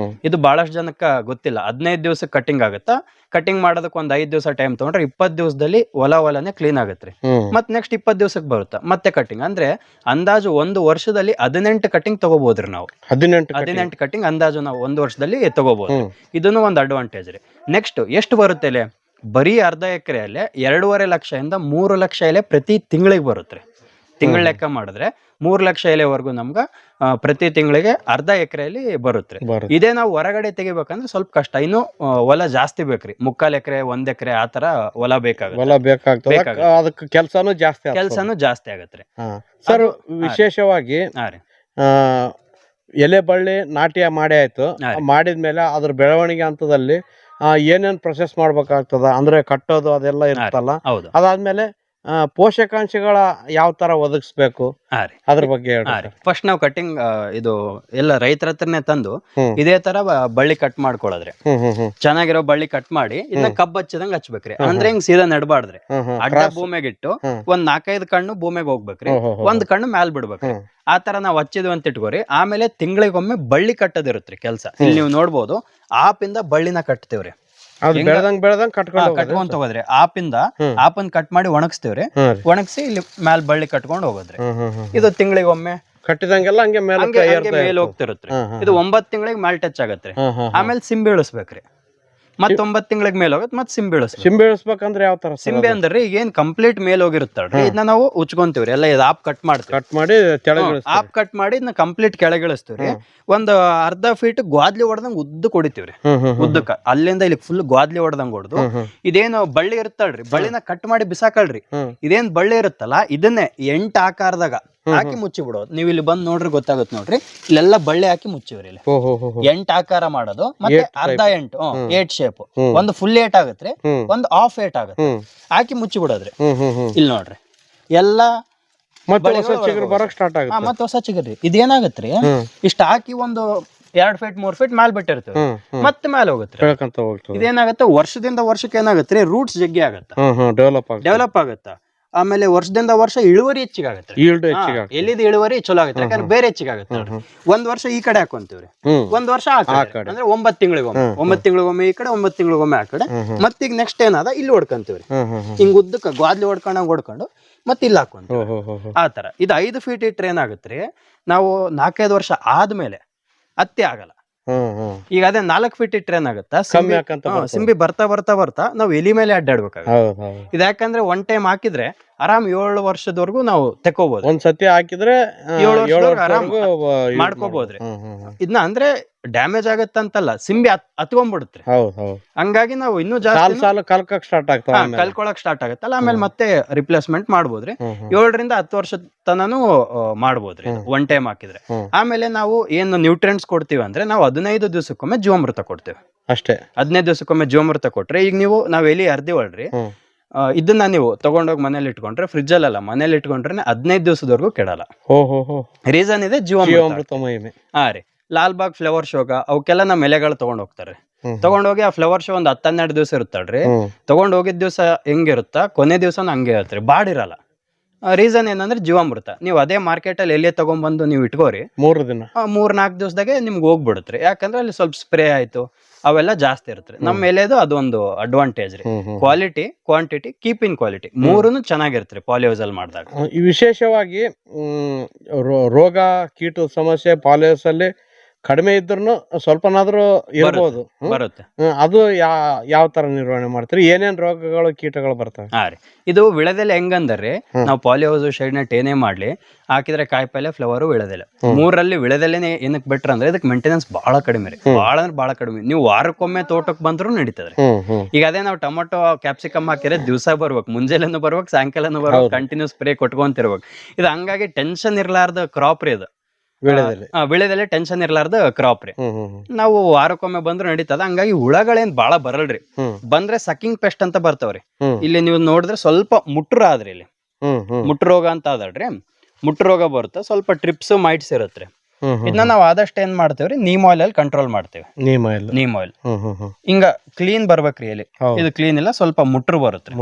ಇದು ಬಹಳಷ್ಟು ಜನಕ್ಕ ಗೊತ್ತಿಲ್ಲ. 15 ದಿವಸಕ್ಕೆ ಕಟ್ಟಿಂಗ್ ಆಗುತ್ತಾ. ಕಟ್ಟಿಂಗ್ ಮಾಡೋದಕ್ಕೆ 5 ದಿವಸ ಟೈಮ್ ತಗೊಂಡ್ರೆ 20 ದಿವಸದಲ್ಲಿ ಹೊಲನೇ ಕ್ಲೀನ್ ಆಗುತ್ತೆ. ಮತ್ತೆ ನೆಕ್ಸ್ಟ್ 20 ದಿವಸಕ್ಕೆ ಬರುತ್ತೆ ಮತ್ತೆ ಕಟ್ಟಿಂಗ್. ಅಂದ್ರೆ ಅಂದಾಜು 1 ವರ್ಷದಲ್ಲಿ 18 ಕಟ್ಟಿಂಗ್ ತಗೋಬಹುದ್ರಿ ನಾವು. 18 ಕಟ್ಟಿಂಗ್ ಅಂದಾಜು ನಾವು 1 ವರ್ಷದಲ್ಲಿ ತಗೋಬಹುದು. ಇದನ್ನು ಒಂದು ಅಡ್ವಾಂಟೇಜ್ ರೀ. ನೆಕ್ಸ್ಟ್ ಎಷ್ಟು ಬರುತ್ತೆ ಎಲೆ? ಬರೀ ಅರ್ಧ ಎಕರೆಯಲ್ಲಿ 2.5 ಲಕ್ಷದಿಂದ 3 ಲಕ್ಷ ಎಲೆ ಪ್ರತಿ ತಿಂಗಳಿಗೆ ಬರುತ್ತೆ. ತಿಂಗಳ ಲೆಕ್ಕ ಮಾಡಿದ್ರೆ 3 ಲಕ್ಷ ಎಲೆವರೆಗೂ ನಮ್ಗ ಪ್ರತಿ ತಿಂಗಳಿಗೆ ಅರ್ಧ ಎಕರೆಯಲ್ಲಿ ಬರುತ್ತೆ. ಇದೇ ನಾವು ಹೊರಗಡೆ ತೆಗಿಬೇಕಂದ್ರೆ ಸ್ವಲ್ಪ ಕಷ್ಟ. ಇನ್ನು ಹೊಲ ಜಾಸ್ತಿ ಬೇಕ್ರಿ, 3/4 ಎಕರೆ 1 ಎಕರೆ ಆತರ ಹೊಲ ಬೇಕಾಗುತ್ತೆ. ಕೆಲ್ಸಾನು ಜಾಸ್ತಿ ಆಗತ್ರಿ. ಸರ್, ವಿಶೇಷವಾಗಿ ಎಲೆ ಬಳ್ಳಿ ನಾಟಿ ಮಾಡಿ ಆಯ್ತು, ಮಾಡಿದ್ಮೇಲೆ ಅದ್ರ ಬೆಳವಣಿಗೆ ಹಂತದಲ್ಲಿ ಏನೇನ್ ಪ್ರೊಸೆಸ್ ಮಾಡ್ಬೇಕಾಗ್ತದ ಅಂದ್ರೆ ಕಟ್ಟೋದು ಅದೆಲ್ಲ ಇರುತ್ತಲ್ಲ, ಅದಾದ್ಮೇಲೆ ಪೋಷಕಾಂಶಗಳ ಯಾವ ತರ ಒದಗಿಸ್ಬೇಕು ಅದ್ರ ಬಗ್ಗೆ ಹೇಳಿ. ಫಸ್ಟ್ ನಾವು ಕಟ್ಟಿಂಗ್ ಇದು ಎಲ್ಲ ರೈತರ ಹತ್ರನೇ ತಂದು ಇದೇ ತರ ಬಳ್ಳಿ ಕಟ್ ಮಾಡ್ಕೊಳ್ಳೋದ್ರಿ. ಚೆನ್ನಾಗಿರೋ ಬಳ್ಳಿ ಕಟ್ ಮಾಡಿ ಇದನ್ನ ಕಬ್ಬ್ ಹಚ್ಚದಂಗ ಹಚ್ಬೇಕ್ರಿ. ಅಂದ್ರೆ ಹಿಂಗ್ ಸೀದಾ ನೆಡಬಾರ್ದ್ರಿ. ಅಡ್ಡ ಭೂಮಿಯಾಗಿಟ್ಟು 1-4-5 ಕಣ್ಣು ಭೂಮಿಗೆ ಹೋಗ್ಬೇಕ್ರಿ, 1 ಕಣ್ಣು ಮ್ಯಾಲ್ ಬಿಡ್ಬೇಕ್ರಿ. ಆ ತರ ನಾವ್ ಹಚ್ಚಿದ್ವಿ ಅಂತ ಇಟ್ಕೋರಿ. ಆಮೇಲೆ ತಿಂಗಳಿಗೊಮ್ಮೆ ಬಳ್ಳಿ ಕಟ್ಟೋದಿರುತ್ರಿ ಕೆಲ್ಸ. ಇಲ್ಲಿ ನೀವು ನೋಡ್ಬೋದು, ಆಪಿಂದ ಬಳ್ಳಿನ ಕಟ್ತೇವ್ರಿ. ಕಟ್ಕೊಂಡ್ ತಗೋದ್ರಿ. ಆಪನ್ ಕಟ್ ಮಾಡಿ ಒಣಗಿಸ್ತೇವ್ರಿ. ಒಣಗಿಸಿ ಇಲ್ಲಿ ಮ್ಯಾಲ್ ಬಳ್ಳಿ ಕಟ್ಕೊಂಡ್ ಹೋಗೋದ್ರಿ. ಇದು ತಿಂಗಳಿಗೊಮ್ಮೆ ಕಟ್ಟಿದಂಗೆಲ್ಲ ಹಂಗೆ ಮೇಲೆ ಹೋಗ್ತಿರುತ್ರಿ. ಇದು 9 ತಿಂಗಳಿಗೆ ಮ್ಯಾಲ್ ಟಚ್ ಆಗತ್ರಿ. ಆಮೇಲೆ ಸಿಂಬೆ ಇಳಿಸ್ಬೇಕ್ರಿ. ಮತ್ 9 ತಿಂಗಳಿಗೆ ಮೇಲೆ ಹೋಗತ್ ಮತ್ ಸಿಂಬೆ ಇಳಿಸ್ಬೇಕಂದ್ರೆ ಯಾವ ತರ? ಸಿಂಬೆ ಅಂದ್ರೆ ಈಗ ಏನ್ ಕಂಪ್ಲೀಟ್ ಮೇಲ್ ಹೋಗಿರುತ್ತಲ್ರಿ, ಇದನ್ನ ನಾವು ಉಚ್ಕೊಂತೀವ್ರಿ. ಎಲ್ಲ ಇದು ಆಪ್ ಕಟ್ ಮಾಡಿ ಆಪ್ ಕಟ್ ಮಾಡಿ ಇದನ್ನ ಕಂಪ್ಲೀಟ್ ಕೆಳಗಿಳಿಸ್ತೀವ್ರಿ. ಒಂದ್ ಅರ್ಧ ಫೀಟ್ ಗ್ವಾದ್ಲಿ ಹೊಡೆದಂಗ್ ಉದ್ದ ಹೊಡಿತೀವ್ರಿ. ಉದ್ದಕ್ಕ ಅಲ್ಲಿಂದ ಇಲ್ಲಿ ಫುಲ್ ಗ್ವಾದ್ಲಿ ಹೊಡೆದಂಗ್ ಹೊಡೆದು ಇದೇನು ಬಳ್ಳಿ ಇರುತ್ತಲ್ರಿ, ಬಳ್ಳಿನ ಕಟ್ ಮಾಡಿ ಬಿಸಾಕಲ್ರಿ. ಇದೇನ್ ಬಳ್ಳಿ ಇರುತ್ತಲ್ಲ ಇದನ್ನೇ 8 ಆಕಾರದಾಗ ಹಾಕಿ ಮುಚ್ಚಿ ಬಿಡೋದು. ನೀವು ಇಲ್ಲಿ ಬಂದ್ ನೋಡ್ರಿ ಗೊತ್ತಾಗುತ್ತೆ ನೋಡ್ರಿ. ಇಲ್ಲೆಲ್ಲ ಬಳ್ಳಿ ಹಾಕಿ ಮುಚ್ಚಿವ್ರಿ. ಇಲ್ಲಿ 8 ಆಕಾರ ಮಾಡೋದು. ಮತ್ತೆ ಅರ್ಧ 8 ಶೇಪ್. ಒಂದು ಫುಲ್ 8 ಆಗತ್ರಿ, ಒಂದು ಹಾಫ್ 8 ಆಗತ್ತೆ. ಹಾಕಿ ಮುಚ್ಚಿ ಬಿಡೋದ್ರಿ. ಇಲ್ಲಿ ನೋಡ್ರಿ, ಎಲ್ಲ ಮತ್ತೆ ಹೊಸ ಚಿಗುರು ಬರಕ್ ಸ್ಟಾರ್ಟ್ ಆಗುತ್ತೆ. ಮತ್ತೆ ಹೊಸ ಚಿಗುರಿ ಇದೇನಾಗತ್ರಿ, ಇಷ್ಟ ಹಾಕಿ ಒಂದು 2 ಫೀಟ್ 3 ಫೀಟ್ ಮ್ಯಾಲ್ ಬಿಟ್ಟಿರ್ತೇವೆ, ಮತ್ತೆ ಮ್ಯಾಲ ಹೋಗುತ್ತೆ. ಇದೇನಾಗತ್ತೆ, ವರ್ಷದಿಂದ ವರ್ಷಕ್ಕೆ ಏನಾಗತ್ರಿ, ರೂಟ್ಸ್ ಜಗ್ಗಿ ಆಗತ್ತ, ಡೆವಲಪ್ ಆಗತ್ತ. ಆಮೇಲೆ ವರ್ಷದಿಂದ ವರ್ಷ ಇಳುವರಿ ಹೆಚ್ಚಿಗೆ ಆಗತ್ತೆ. ಎಲ್ಲಿದ್ ಇಳುವರಿ ಚಲೋ ಆಗುತ್ತೆ, ಯಾಕಂದ್ರೆ ಬೇರೆ ಹೆಚ್ಚಿಗೆ ಆಗುತ್ತೆ. ಒಂದ್ ವರ್ಷ ಈ ಕಡೆ ಹಾಕೊಂತೀವ್ರಿ, ಒಂದ್ ವರ್ಷ ಆ ಕಡೆ, ಅಂದ್ರೆ 9 ತಿಂಗಳಿಗೊಮ್ಮೆ, 9 ತಿಂಗಳಿಗೊಮ್ಮೆ ಈ ಕಡೆ, 9 ತಿಂಗಳಿಗೊಮ್ಮೆ ಆ ಕಡೆ. ಮತ್ತೀಗ ನೆಕ್ಸ್ಟ್ ಏನಾದ ಇಲ್ಲಿ ಹೊಡ್ಕೊಂತೀವ್ರಿ, ಹಿಂಗ್ ಉದ್ದಕ್ಕ ಗ್ವಾದ್ಲಿ ಹೊಡ್ಕೊಂಡು ಮತ್ತೆ ಇಲ್ಲಿ ಹಾಕೊಂತೀವಿ. ಆ ತರ ಇದು 5 ಫೀಟ್ ಇಟ್ರೆ ಏನಾಗತ್ರಿ, ನಾವು 4-5 ವರ್ಷ ಆದ್ಮೇಲೆ ಹತ್ತಿ ಆಗಲ್ಲ. ಈಗ ಅದೇ 4 ಫೀಟ್ ಇಟ್ರೆ ಏನಾಗತ್ತ, ಸಿಂಬಿ ಬರ್ತಾ ನಾವು ಎಲಿ ಮೇಲೆ ಅಡ್ಡಾಡ್ಬೇಕಾಗುತ್ತೆ. ಇದು ಯಾಕಂದ್ರೆ ಒನ್ ಟೈಮ್ ಹಾಕಿದ್ರೆ ಆರಾಮ್ 7 ವರ್ಷದವರೆಗೂ ನಾವು ತೆಕ್ಕೋಬಹುದು. ಒಂದ್ಸತಿ ಹಾಕಿದ್ರೆ 7 ವರ್ಷದವರೆಗೂ ಆರಾಮ್ ಮಾಡ್ಕೋಬಹುದ್ರಿ. ಇದನ್ನ ಅಂದ್ರೆ ಡ್ಯಾಮೇಜ್ ಆಗತ್ತಂತಲ್ಲ, ಸಿಂಬಿ ಹತ್ಕೊಂಡ್ಬಿಡುತ್ತೆ. ಹಂಗಾಗಿ ನಾವು ಇನ್ನೂ ಜಾಸ್ತಿ ಕಲ್ಕೊಳಕ್ ಸ್ಟಾರ್ಟ್ ಆಗತ್ತಲ್ಲ, ಆಮೇಲೆ ಮತ್ತೆ ರಿಪ್ಲೇಸ್ಮೆಂಟ್ ಮಾಡ್ಬೋದ್ರಿ. 7ರಿಂದ 10 ವರ್ಷ ತನೂ ಮಾಡ್ಬೋದ್ರಿ ಒನ್ ಟೈಮ್ ಹಾಕಿದ್ರೆ. ಆಮೇಲೆ ನಾವು ಏನು ನ್ಯೂಟ್ರಿಯೆಂಟ್ಸ್ ಕೊಡ್ತೀವಿ ಅಂದ್ರೆ, ನಾವು 15 ದಿವಸಕ್ಕೊಮ್ಮೆ ಜೀವಾಮೃತ ಕೊಡ್ತೇವೆ ಅಷ್ಟೇ. 15 ದಿವಸಕ್ಕೊಮ್ಮೆ ಜೀವಾಮೃತ ಕೊಟ್ರೆ, ಈಗ ನೀವು ನಾವ್ ಎಲಿ ಅರ್ದಿವಲ್ರಿ, ಇದನ್ನ ನೀವು ತಗೊಂಡೋಗಿ ಮನೇಲಿ ಇಟ್ಕೊಂಡ್ರೆ, ಫ್ರಿಜ್ ಅಲ್ಲ ಮನೇಲಿ ಇಟ್ಕೊಂಡ್ರೆ 15 ದಿವಸದವರೆಗೂ ಕೆಡಲ್ಲ. ರೀಸನ್ ಇದೆ ಜೀವಾಮೃತ. ಹಾ ರೀ, ಲಾಲ್ಬಾಗ್ ಫ್ಲವರ್ ಶೋಗ ಅವಕ್ಕೆಲ್ಲ ನಮ್ಮ ಎಲೆಗಳು ತಗೊಂಡ್ ಹೋಗ್ತಾರೆ. ತಗೊಂಡೋಗಿ ಆ ಫ್ಲವರ್ ಶೋ ಒಂದು 10-12 ದಿವಸ ಇರುತ್ತಲ್ರಿ, ತಗೊಂಡ್ ಹೋಗಿದ್ ದಿವಸ ಹೆಂಗಿರುತ್ತಾ, ಕೊನೆ ದಿವಸ ಹಂಗೆ ಇರುತ್ತೆ, ಬಾಡಿರಲ್ಲ. ರೀಸನ್ ಏನಂದ್ರೆ ಜೀವಾಮೃತ. ನೀವು ಅದೇ ಮಾರ್ಕೆಟ್ ಅಲ್ಲಿ ಎಲ್ಲಿ ತಗೊಂಡ್ಬಂದು ನೀವು ಇಟ್ಕೋರಿ, 3-4 ದಿವಸದಾಗೆ ನಿಮ್ಗೆ ಹೋಗ್ಬಿಡುತ್ತೆ. ಯಾಕಂದ್ರೆ ಅಲ್ಲಿ ಸ್ವಲ್ಪ ಸ್ಪ್ರೇ ಆಯ್ತು, ಅವೆಲ್ಲ ಜಾಸ್ತಿ ಇರುತ್ತೆ. ನಮ್ಮ ಎಲೆದು ಅದೊಂದು ಅಡ್ವಾಂಟೇಜ್ ರೀ. Quality, quantity, keep in quality ಮೂರನ್ನು ಚೆನ್ನಾಗಿರುತ್ತೆ ಪಾಲಿಹೌಸ್ ಅಲ್ಲಿ ಮಾಡಿದಾಗ. ವಿಶೇಷವಾಗಿ ರೋಗ ಕೀಟದ ಸಮಸ್ಯೆ ಪಾಲಿಹೌಸ್ ಅಲ್ಲಿ ಕಡಿಮೆ ಇದ್ರೂ ಸ್ವಲ್ಪನಾದ್ರೂ ಇರ್ಬೋದು, ಬರುತ್ತೆ. ಅದು ಯಾವ ತರ ನಿರ್ವಹಣೆ ಮಾಡ್ತೀರಿ? ಏನೇನ್ ರೋಗಗಳು ಕೀಟಗಳು ಬರ್ತವೆ? ಹಾ ರೀ, ಇದು ವಿಳೆದೆಲೆ ಹೆಂಗಂದ್ರೆ, ನಾವು ಪಾಲಿಹೌಸ್ ಶೇಡ್ ನೆಟ್ ಏನೇ ಮಾಡ್ಲಿ, ಹಾಕಿದ್ರೆ ಕಾಯಿಪಲ್ಲೆ ಫ್ಲವರ್ ವಿಳೆದೆಲೆ ಮೂರಲ್ಲಿ ವಿಳೆದೆಲೆನೆ ಏನಕ್ಕೆ ಬೆಟರ್ ಅಂದ್ರೆ, ಇದಕ್ಕೆ ಮೇಂಟೆನೆನ್ಸ್ ಬಹಳ ಕಡಿಮೆ ರೀ, ಬಹಳ ಅಂದ್ರೆ ಬಹಳ ಕಡಿಮೆ. ನೀವು ವಾರಕ್ಕೊಮ್ಮೆ ತೋಟಕ್ಕೆ ಬಂದ್ರು ನಡೀತದ್ರಿ. ಈಗ ಅದೇ ನಾವು ಟೊಮೊಟೊ ಕ್ಯಾಪ್ಸಿಕಮ್ ಹಾಕಿದ್ರೆ ದಿವಸ ಬರ್ಬೇಕು, ಮುಂಜಾನೆನೂ ಬರ್ಬೇಕು, ಸಾಯಂಕಾಲನೂ ಬರ್ಬೇಕು, ಕಂಟಿನ್ಯೂ ಸ್ಪ್ರೇ ಕೊಟ್ಕೊಂತಿರ್ಬೇಕು. ಇದು ಹಂಗಾಗಿ ಟೆನ್ಷನ್ ಇರ್ಲಾರ್ದ ಕ್ರಾಪ್ ರೀ ಇದು. ವಿಳೆದೆಲೆ ಟೆನ್ಷನ್ ಇರ್ಲಾರ್ದ ಕ್ರಾಪ್ ರೀ. ನಾವು ವಾರಕ್ಕೊಮ್ಮೆ ಬಂದ್ರು ನಡೀತದ. ಹಂಗಾಗಿ ಹುಳಗಳೇನ್ ಬಾಳ ಬರಲ್ರಿ. ಬಂದ್ರೆ ಸಕಿಂಗ್ ಪೆಸ್ಟ್ ಅಂತ ಬರ್ತಾವ್ರಿ. ಇಲ್ಲಿ ನೀವು ನೋಡಿದ್ರೆ ಸ್ವಲ್ಪ ಮುಟ್ರು ಆದ್ರಿ, ಇಲ್ಲಿ ಮುಟ್ರು ರೋಗ ಅಂತ ಅದಲ್ರಿ, ಮುಟ್ರು ರೋಗ ಬರುತ್ತೆ, ಸ್ವಲ್ಪ ಟ್ರಿಪ್ಸ್ ಮೈಟ್ಸ್ ಇರತ್ರಿ. ಇದನ್ನ ನಾವು ಆದಷ್ಟು ಏನ್ ಮಾಡ್ತೇವ್ರಿ, ನೀಮ್ ಆಯಿಲ್ ಅಲ್ಲಿ ಕಂಟ್ರೋಲ್ ಮಾಡ್ತೇವೆ. ನೀಮ್ ಆಯಿಲ್ ಹಿಂಗ ಕ್ಲೀನ್ ಬರ್ಬೇಕ್ರಿ ಎಲ್ಲಿ. ಇದು ಕ್ಲೀನ್ ಇಲ್ಲ, ಸ್ವಲ್ಪ ಮುಟ್ರು ಬರುತ್ತೆ.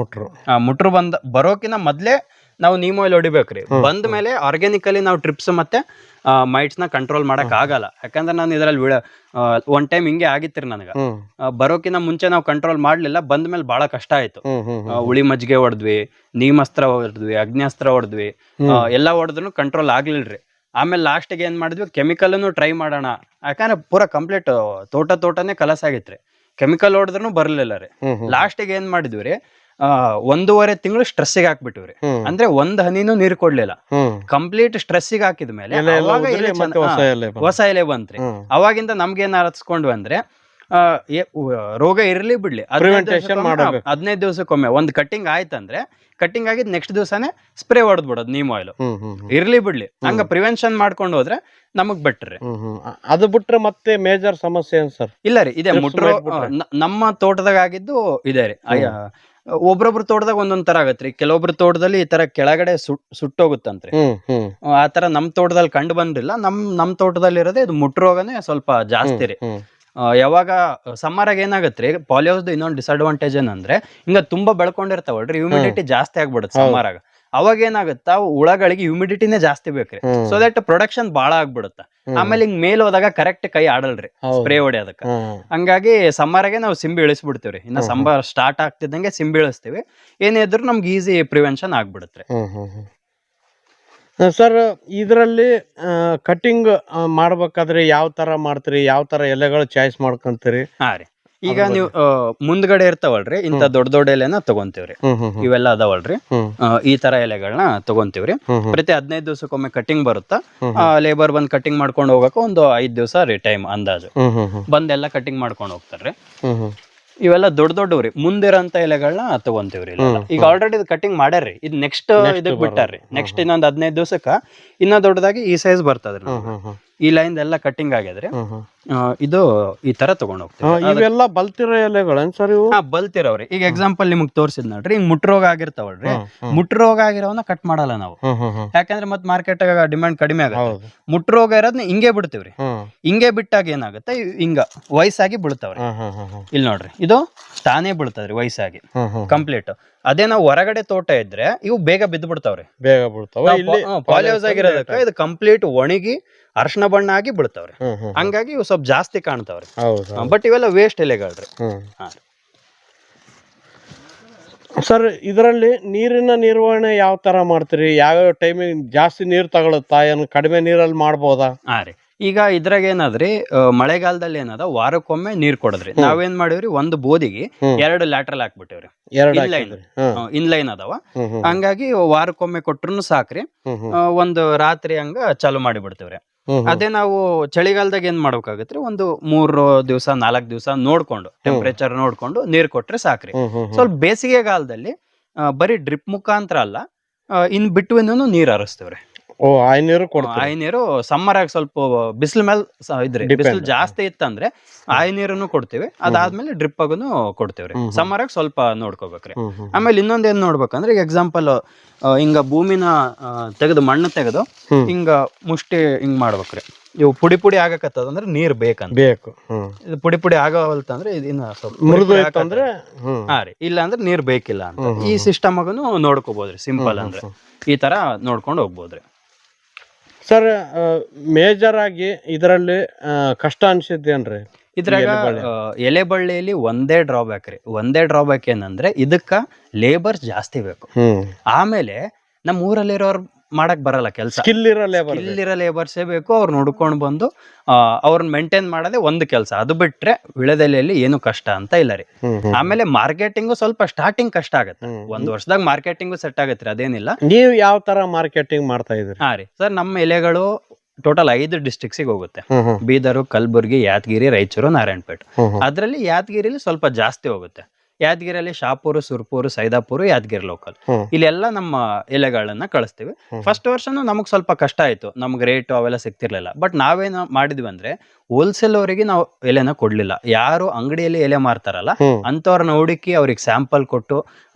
ಮುಟ್ರು ಬರೋಕಿನ ಮೊದ್ಲೇ ನಾವು ನೀಮ್ ಆಯಿಲ್ ಹೊಡಿಬೇಕ್ರಿ. ಬಂದ ಮೇಲೆ ಆರ್ಗ್ಯಾನಿಕಲಿ ನಾವು ಟ್ರಿಪ್ಸ್ ಮತ್ತೆ ಮೈಟ್ಸ್ ನ ಕಂಟ್ರೋಲ್ ಮಾಡಕ್ ಆಗಲ್ಲ. ಯಾಕಂದ್ರೆ ನಾನು ಇದ್ರಲ್ಲಿ ಒನ್ ಟೈಮ್ ಹಿಂಗೆ ಆಗಿತ್ರಿ ನನಗ. ಬರೋಕಿನ ಮುಂಚೆ ನಾವು ಕಂಟ್ರೋಲ್ ಮಾಡ್ಲಿಲ್ಲ, ಬಂದ ಮೇಲೆ ಬಹಳ ಕಷ್ಟ ಆಯ್ತು. ಉಳಿ ಮಜ್ಜಿಗೆ ಹೊಡೆದ್ವಿ, ನೀಮಸ್ತ್ರ ಹೊಡೆದ್ವಿ, ಅಗ್ನ್ಯಾಸ್ತ್ರ ಹೊಡೆದ್ವಿ, ಎಲ್ಲಾ ಹೊಡೆದ್ರು ಕಂಟ್ರೋಲ್ ಆಗ್ಲಿಲ್ರಿ. ಆಮೇಲೆ ಲಾಸ್ಟಿಗೆ ಏನ್ ಮಾಡಿದ್ವಿ, ಕೆಮಿಕಲ್ ಟ್ರೈ ಮಾಡೋಣ. ಯಾಕಂದ್ರೆ ಪೂರಾ ಕಂಪ್ಲೀಟ್ ತೋಟನೇ ಕಲಸ್ ಆಗಿತ್ರಿ, ಕೆಮಿಕಲ್ ಹೊಡೆದ್ರು ಬರ್ಲಿಲ್ಲ ರೀ. ಲಾಸ್ಟಿಗೆ ಏನ್ ಮಾಡಿದ್ವಿ ರೀ, 1.5 ತಿಂಗಳು ಸ್ಟ್ರೆಸ್ಸಿಗೆ ಹಾಕ್ಬಿಟ್ಟಿವ್ರಿ. ಅಂದ್ರೆ 1 ಹನಿನೂ ನೀರ್ ಕೊಡ್ಲಿಲ್ಲ, ಕಂಪ್ಲೀಟ್ ಸ್ಟ್ರೆಸ್ಸಿಗೆ ಹಾಕಿದ ಮೇಲೆ ಹೊಸ ಎಲೆ ಬಂತ್ರಿ. ಅವಾಗಿಂದ ನಮ್ಗೇನ್ ಅರಸ್ಕೊಂಡ್ವಿ ಅಂದ್ರೆ, ರೋಗ ಇರ್ಲಿ ಬಿಡ್ಲಿ 15 ದಿವಸಕ್ಕೊಮ್ಮೆ ಒಂದ್ ಕಟ್ಟಿಂಗ್ ಆಯ್ತಂದ್ರೆ, ಕಟ್ಟಿಂಗ್ ಆಗಿದ್ ನೆಕ್ಸ್ಟ್ ದಿವಸನೇ ಸ್ಪ್ರೇ ಹೊಡೆದ್ ಬಿಡೋದು ನೀಮ್ ಆಯಿಲ್, ಇರ್ಲಿ ಬಿಡ್ಲಿ. ಹಂಗ ಪ್ರಿವೆನ್ಷನ್ ಮಾಡ್ಕೊಂಡು ಹೋದ್ರೆ ನಮಗ್ ಬೆಟ್ರಿ. ಅದು ಬಿಟ್ರೆ ಮತ್ತೆ ಮೇಜರ್ ಸಮಸ್ಯೆ ಏನ್ ಸರ್? ಇಲ್ಲ ರೀ, ಇದೆ ಮುಟ್ರು ನಮ್ಮ ತೋಟದಾಗ ಆಗಿದ್ದು ಇದೆ ರೀ. ಒಬ್ರೊಬ್ರ ತೋಟದಾಗ ಒಂದೊಂದ್ ತರ ಆಗತ್ರಿ. ಕೆಲವೊಬ್ರ ತೋಟದಲ್ಲಿ ಈ ತರ ಕೆಳಗಡೆ ಸುಟ್ಟೋಗುತ್ತಂತ್ರಿ. ಆ ತರ ನಮ್ ತೋಟದಲ್ಲಿ ಕಂಡು ಬಂದಿಲ್ಲ. ನಮ್ ತೋಟದಲ್ಲಿ ಇರೋದೇ ಇದು ಮುಟ್ರು ರೋಗನೇ ಸ್ವಲ್ಪ ಜಾಸ್ತಿ ರೀ. ಯಾವಾಗ ಸಮ್ಮರಾಗ ಏನಾಗತ್ರಿ, ಪಾಲಿಹೌಸ್ ಇನ್ನೊಂದು ಡಿಸ್ಅಡ್ವಾಂಟೇಜ್ ಏನಂದ್ರೆ, ಹಿಂಗ ತುಂಬಾ ಬೆಳ್ಕೊಂಡಿರ್ತಾವಲ್ರಿ, ಹ್ಯೂಮಿಡಿಟಿ ಜಾಸ್ತಿ ಆಗ್ಬಿಡುತ್ತೆ ಸಮ್ಮರಾಗ. ಅವಾಗ ಏನಾಗುತ್ತ, ಹುಳಗಳಿಗೆ ಹ್ಯೂಮಿಡಿಟಿನೇ ಜಾಸ್ತಿ ಬೇಕ್ರಿ, ಸೊ ದಟ್ ಪ್ರೊಡಕ್ಷನ್ ಬಾಳ ಆಗ್ಬಿಡುತ್ತ. ಆಮೇಲೆ ಹಿಂಗ್ ಮೇಲ್ ಹೋದಾಗ ಕರೆಕ್ಟ್ ಕೈ ಆಡಲ್ರಿ ಸ್ಪ್ರೇ ಹೊಡೆಯೋದಕ್ಕ. ಹಂಗಾಗಿ ಸಮ್ಮರಾಗೆ ನಾವು ಸಿಂಬಿ ಇಳಿಸ್ಬಿಡ್ತೀವ್ರಿ. ಇನ್ನ ಸಮ್ಮರ್ ಸ್ಟಾರ್ಟ್ ಆಗ್ತಿದ್ದಂಗೆ ಸಿಂಬಿ ಇಳಿಸ್ತೀವಿ. ಏನೇ ಇದ್ರು ನಮ್ಗೆ ಈಸಿ ಪ್ರಿವೆನ್ಷನ್ ಆಗ್ಬಿಡುತ್ತೆ. ಸರ್, ಇದರಲ್ಲಿ ಕಟಿಂಗ್ ಮಾಡ್ಬೇಕಾದ್ರೆ ಯಾವ ತರ ಮಾಡ್ತೀರಿ, ಯಾವ ತರ ಎಲೆಗಳು ಚಾಯ್ಸ್ ಮಾಡ್ಕೊಂತೀರಿ? ಹಾ ರೀ, ಈಗ ನೀವು ಮುಂದ್ಗಡೆ ಇರ್ತಾವಲ್ರಿ, ಇಂತ ದೊಡ್ಡ ಎಲೆನ ತಗೊಂತೀವ್ರಿ. ಇವೆಲ್ಲ ಅದಾವಲ್ರಿ, ಈ ತರ ಎಲೆಗಳನ್ನ ತಗೊಂತೀವ್ರಿ. ಪ್ರತಿ 15 ದಿವಸಕ್ಕೊಮ್ಮೆ ಕಟಿಂಗ್ ಬರುತ್ತಾ, ಲೇಬರ್ ಬಂದ್ ಕಟಿಂಗ್ ಮಾಡ್ಕೊಂಡು ಹೋಗಕ್ಕೆ ಒಂದು 5 ದಿವಸ ರೀ ಟೈಮ್ ಅಂದಾಜು. ಬಂದೆಲ್ಲ ಕಟಿಂಗ್ ಮಾಡ್ಕೊಂಡು ಹೋಗ್ತಾರ್ರಿ. ಇವೆಲ್ಲ ದೊಡ್ಡವ್ರಿ, ಮುಂದಿರೋಂತ ಎಲೆಗಳನ್ನ ತಗೊಂತೀವ್ರಿ. ಈಗ ಆಲ್ರೆಡಿ ಇದು ಕಟಿಂಗ್ ಮಾಡ್ಯಾರ್ರಿ, ಇದು ನೆಕ್ಸ್ಟ್ ಇದಕ್ ಬಿಟ್ಟಾರ್ರಿ. ನೆಕ್ಸ್ಟ್ ಇನ್ನೊಂದ್ 15 ದಿವಸಕ್ಕ ಇನ್ನ ದೊಡ್ಡದಾಗಿ ಈ ಸೈಜ್ ಬರ್ತದ್ರಿ. ಈ ಲೈನ್ ಎಲ್ಲ ಕಟ್ಟಿಂಗ್ ಆಗಿದ್ರೆ ಇದು ಈ ತರ ತಗೊಂಡ್ ಹೋಗ್ತೀವಿ. ಇವೆಲ್ಲ ಬಲ್ತಿರೋ ಎಲೆಗಳೇನ್ ಸರ್ ಇವು? ಬಲ್ತಿರೋವ್ರಿ. ಈಗ ಎಕ್ಸಾಂಪಲ್ ನಿಮ್ಗೆ ತೋರಿಸಿದ್ ನೋಡ್ರಿ, ಈಗ ಮುಟ್ ರೋಗ ಆಗಿರ್ತಾವಲ್ರಿ, ಮುಟ್ ರೋಗ ಆಗಿರೋವನ್ನ ಕಟ್ ಮಾಡಲ್ಲ ನಾವು, ಯಾಕಂದ್ರೆ ಮತ್ ಮಾರ್ಕೆಟ್ ಡಿಮ್ಯಾಂಡ್ ಕಡಿಮೆ ಆಗುತ್ತೆ. ಮುಟ್ ರೋಗ ಇರೋದ್ನ ಹಿಂಗೆ ಬಿಡ್ತೀವ್ರಿ. ಹಿಂಗೆ ಬಿಟ್ಟಾಗ ಏನಾಗುತ್ತೆ, ಹಿಂಗ ವಯಸ್ಸಾಗಿ ಬೀಳ್ತಾವ್ರಿ. ಇಲ್ಲಿ ನೋಡ್ರಿ, ಇದು ತಾನೇ ಬೀಳ್ತದ್ರಿ ವಯಸ್ಸಾಗಿ ಕಂಪ್ಲೀಟ್. ಅದೇ ನಾವು ಹೊರಗಡೆ ತೋಟ ಇದ್ರೆ ಇವು ಬೇಗ ಬಿದ್ದು ಬಿಡ್ತಾವ್ರಿ, ಬೇಗ ಬಿಡ್ತಾವ. ಪಾಲಿಹೌಸ್ ಆಗಿರೋದಕ್ಕೆ ಇದು ಕಂಪ್ಲೀಟ್ ಒಣಗಿ ಅರ್ಶನ ಬಣ್ಣ ಆಗಿ ಬೀಳ್ತಾವ್ರಿ. ಹಂಗಾಗಿ ಇವು ಸ್ವಲ್ಪ ಜಾಸ್ತಿ ಕಾಣ್ತಾವ್ರಿ. ಬಟ್ ಇವೆಲ್ಲ ವೇಸ್ಟ್ ಎಲೆಗಳ್ರಿ. ಸರ್, ಇದರಲ್ಲಿ ನೀರಿನ ನಿರ್ವಹಣೆ ಯಾವ ತರ ಮಾಡ್ತೀರಿ? ಯಾವ್ಯಾವ ಟೈಮಿಗೆ ಜಾಸ್ತಿ ನೀರ್ ತಗೊಳುತ್ತಾ, ಏನು ಕಡಿಮೆ ನೀರಲ್ಲಿ ಮಾಡ್ಬೋದಾ? ಹಾ ರೀ, ಈಗ ಇದ್ರಾಗ ಏನಾದ್ರಿ, ಮಳೆಗಾಲದಲ್ಲಿ ಏನದ ವಾರಕ್ಕೊಮ್ಮೆ ನೀರ್ ಕೊಡದ್ರಿ. ನಾವೇನ್ ಮಾಡಿವ್ರಿ, ಒಂದು ಬೋದಿಗೆ 2 ಲ್ಯಾಟ್ರಲ್ ಹಾಕ್ಬಿಟ್ಟಿವ್ರಿ. ಇನ್ಲೈನ್ ಅದಾವ, ಹಂಗಾಗಿ ವಾರಕ್ಕೊಮ್ಮೆ ಕೊಟ್ರು ಸಾಕ್ರಿ. ಒಂದು ರಾತ್ರಿ ಹಂಗ ಚಾಲು ಮಾಡಿ ಬಿಡ್ತೇವ್ರಿ. ಅದೇ ನಾವು ಚಳಿಗಾಲದಾಗ ಏನ್ ಮಾಡ್ಬೇಕಾಗತ್ರಿ, ಒಂದು 3 ದಿವಸ 4 ದಿವಸ ನೋಡ್ಕೊಂಡು ಟೆಂಪರೇಚರ್ ನೋಡ್ಕೊಂಡು ನೀರ್ ಕೊಟ್ರೆ ಸಾಕ್ರಿ. ಸ್ವಲ್ಪ ಬೇಸಿಗೆಗಾಲದಲ್ಲಿ ಬರೀ ಡ್ರಿಪ್ ಮುಖಾಂತರ ಅಲ್ಲ, ಇನ್ ಬಿಟ್ವೀನ್ ನೀರ್ ಹರಿಸ್ತೇವ್ರಿ. ಆಯ್ ನೀರು ಸಮ್ಮರ್ ಆಗಿ ಸ್ವಲ್ಪ ಬಿಸಿಲು ಮೇಲೆ ಇದ್ರಿ, ಬಿಸಿಲು ಜಾಸ್ತಿ ಇತ್ತಂದ್ರೆ ಆಯ್ ನೀರನ್ನು ಕೊಡ್ತೀವಿ. ಅದಾದ್ಮೇಲೆ ಡ್ರಿಪ್ ಆಗುನು ಕೊಡ್ತೇವ್ರಿ. ಸಮ್ಮರ್ ಆಗಿ ಸ್ವಲ್ಪ ನೋಡ್ಕೋಬೇಕ್ರಿ. ಆಮೇಲೆ ಇನ್ನೊಂದ್ ಏನ್ ನೋಡ್ಬೇಕಂದ್ರೆ, ಈಗ ಎಕ್ಸಾಂಪಲ್ ಹಿಂಗ ಭೂಮಿನ ತೆಗೆದು ಮಣ್ಣು ತೆಗೆದು ಹಿಂಗ ಮುಷ್ಟಿ ಹಿಂಗ್ ಮಾಡ್ಬೇಕ್ರಿ. ಇವು ಪುಡಿ ಪುಡಿ ಆಗಕತ್ತದಂದ್ರೆ ನೀರ್ ಬೇಕಂತ ಬೇಕು. ಇದು ಪುಡಿ ಪುಡಿ ಆಗವಲ್ತಂದ್ರೆ ಇದನ್ನ ಸ್ವಲ್ಪ ಹಾ ರೀ, ಇಲ್ಲ ಅಂದ್ರೆ ನೀರ್ ಬೇಕಿಲ್ಲ ಅಂತ. ಈ ಸಿಸ್ಟಮ್ ಆಗುನು ನೋಡ್ಕೋಬಹುದ್ರಿ. ಸಿಂಪಲ್ ಅಂದ್ರೆ ಈ ತರ ನೋಡ್ಕೊಂಡು ಹೋಗ್ಬೋದ್ರಿ. ಸರ್, ಮೇಜರ್ ಆಗಿ ಇದರಲ್ಲಿ ಕಷ್ಟ ಅನ್ಸಿದ್ದೇನ್ರಿ? ಇದ್ರಾಗ ಎಲೆ ಬಳ್ಳಿಯಲ್ಲಿ ಒಂದೇ ಡ್ರಾಬ್ಯಾಕ್ ಏನಂದ್ರೆ, ಇದಕ್ಕ ಲೇಬರ್ ಜಾಸ್ತಿ ಬೇಕು. ಆಮೇಲೆ ನಮ್ಮ ಊರಲ್ಲಿರೋರು ಮಾಡಕ್ ಬರಲ್ಲ ಕೆಲಸ. ಸ್ಕಿಲ್ ಇರೋ ಲೇಬರ್ಸೇ ಬೇಕು. ಅವ್ರು ನೋಡ್ಕೊಂಡು ಬಂದು ಅವ್ರನ್ನ ಮೇಂಟೈನ್ ಮಾಡೋದೇ ಒಂದು ಕೆಲಸ. ಅದು ಬಿಟ್ರೆ ವಿಳೆದೆಲೆಯಲ್ಲಿ ಏನು ಕಷ್ಟ ಅಂತ ಇಲ್ಲ ರೀ. ಆಮೇಲೆ ಮಾರ್ಕೆಟಿಂಗು ಸ್ವಲ್ಪ ಸ್ಟಾರ್ಟಿಂಗ್ ಕಷ್ಟ ಆಗತ್ತೆ. 1 ವರ್ಷದಾಗ ಮಾರ್ಕೆಟಿಂಗು ಸೆಟ್ ಆಗತ್ರಿ, ಅದೇನಿಲ್ಲ. ನೀವು ಯಾವ ತರ ಮಾರ್ಕೆಟಿಂಗ್ ಮಾಡ್ತಾ ಇದ್ರಿ? ಹಾ ರೀ ಸರ್, ನಮ್ಮ ಎಲೆಗಳು ಟೋಟಲ್ 5 ಡಿಸ್ಟ್ರಿಕ್ಟ್ಸಿಗೆ ಹೋಗುತ್ತೆ. ಬೀದರು, ಕಲಬುರ್ಗಿ, ಯಾದಗಿರಿ, ರಾಯಚೂರು, ನಾರಾಯಣಪೇಟೆ. ಅದ್ರಲ್ಲಿ ಯಾದಗಿರಿಲಿ ಸ್ವಲ್ಪ ಜಾಸ್ತಿ ಹೋಗುತ್ತೆ. ಯಾದಗಿರಿಯಲ್ಲಿ ಶಾಪೂರು, ಸುರ್ಪೂರು, ಸೈದಾಪುರ, ಯಾದಗಿರಿ ಲೋಕಲ್, ಇಲ್ಲೆಲ್ಲ ನಮ್ಮ ಎಲೆಗಳನ್ನ ಕಳಿಸ್ತೀವಿ. ಫಸ್ಟ್ ವರ್ಷನು ನಮಗ್ ಸ್ವಲ್ಪ ಕಷ್ಟ ಆಯ್ತು, ನಮ್ಗೆ ರೇಟ್ ಅವೆಲ್ಲ ಸಿಗ್ತಿರ್ಲಿಲ್ಲ. ಬಟ್ ನಾವೇನು ಮಾಡಿದ್ವಿ ಅಂದ್ರೆ, ಹೋಲ್ಸೇಲ್ ಅವರಿಗೆ ನಾವು ಎಲೆನ ಕೊಡ್ಲಿಲ್ಲ. ಯಾರು ಅಂಗಡಿಯಲ್ಲಿ ಎಲೆ ಮಾರ್ತಾರಲ್ಲ ಅಂತವ್ರನ್ನ ಹುಡುಕಿ ಅವ್ರಿಗೆ ಸ್ಯಾಂಪಲ್ ಕೊಟ್ಟು,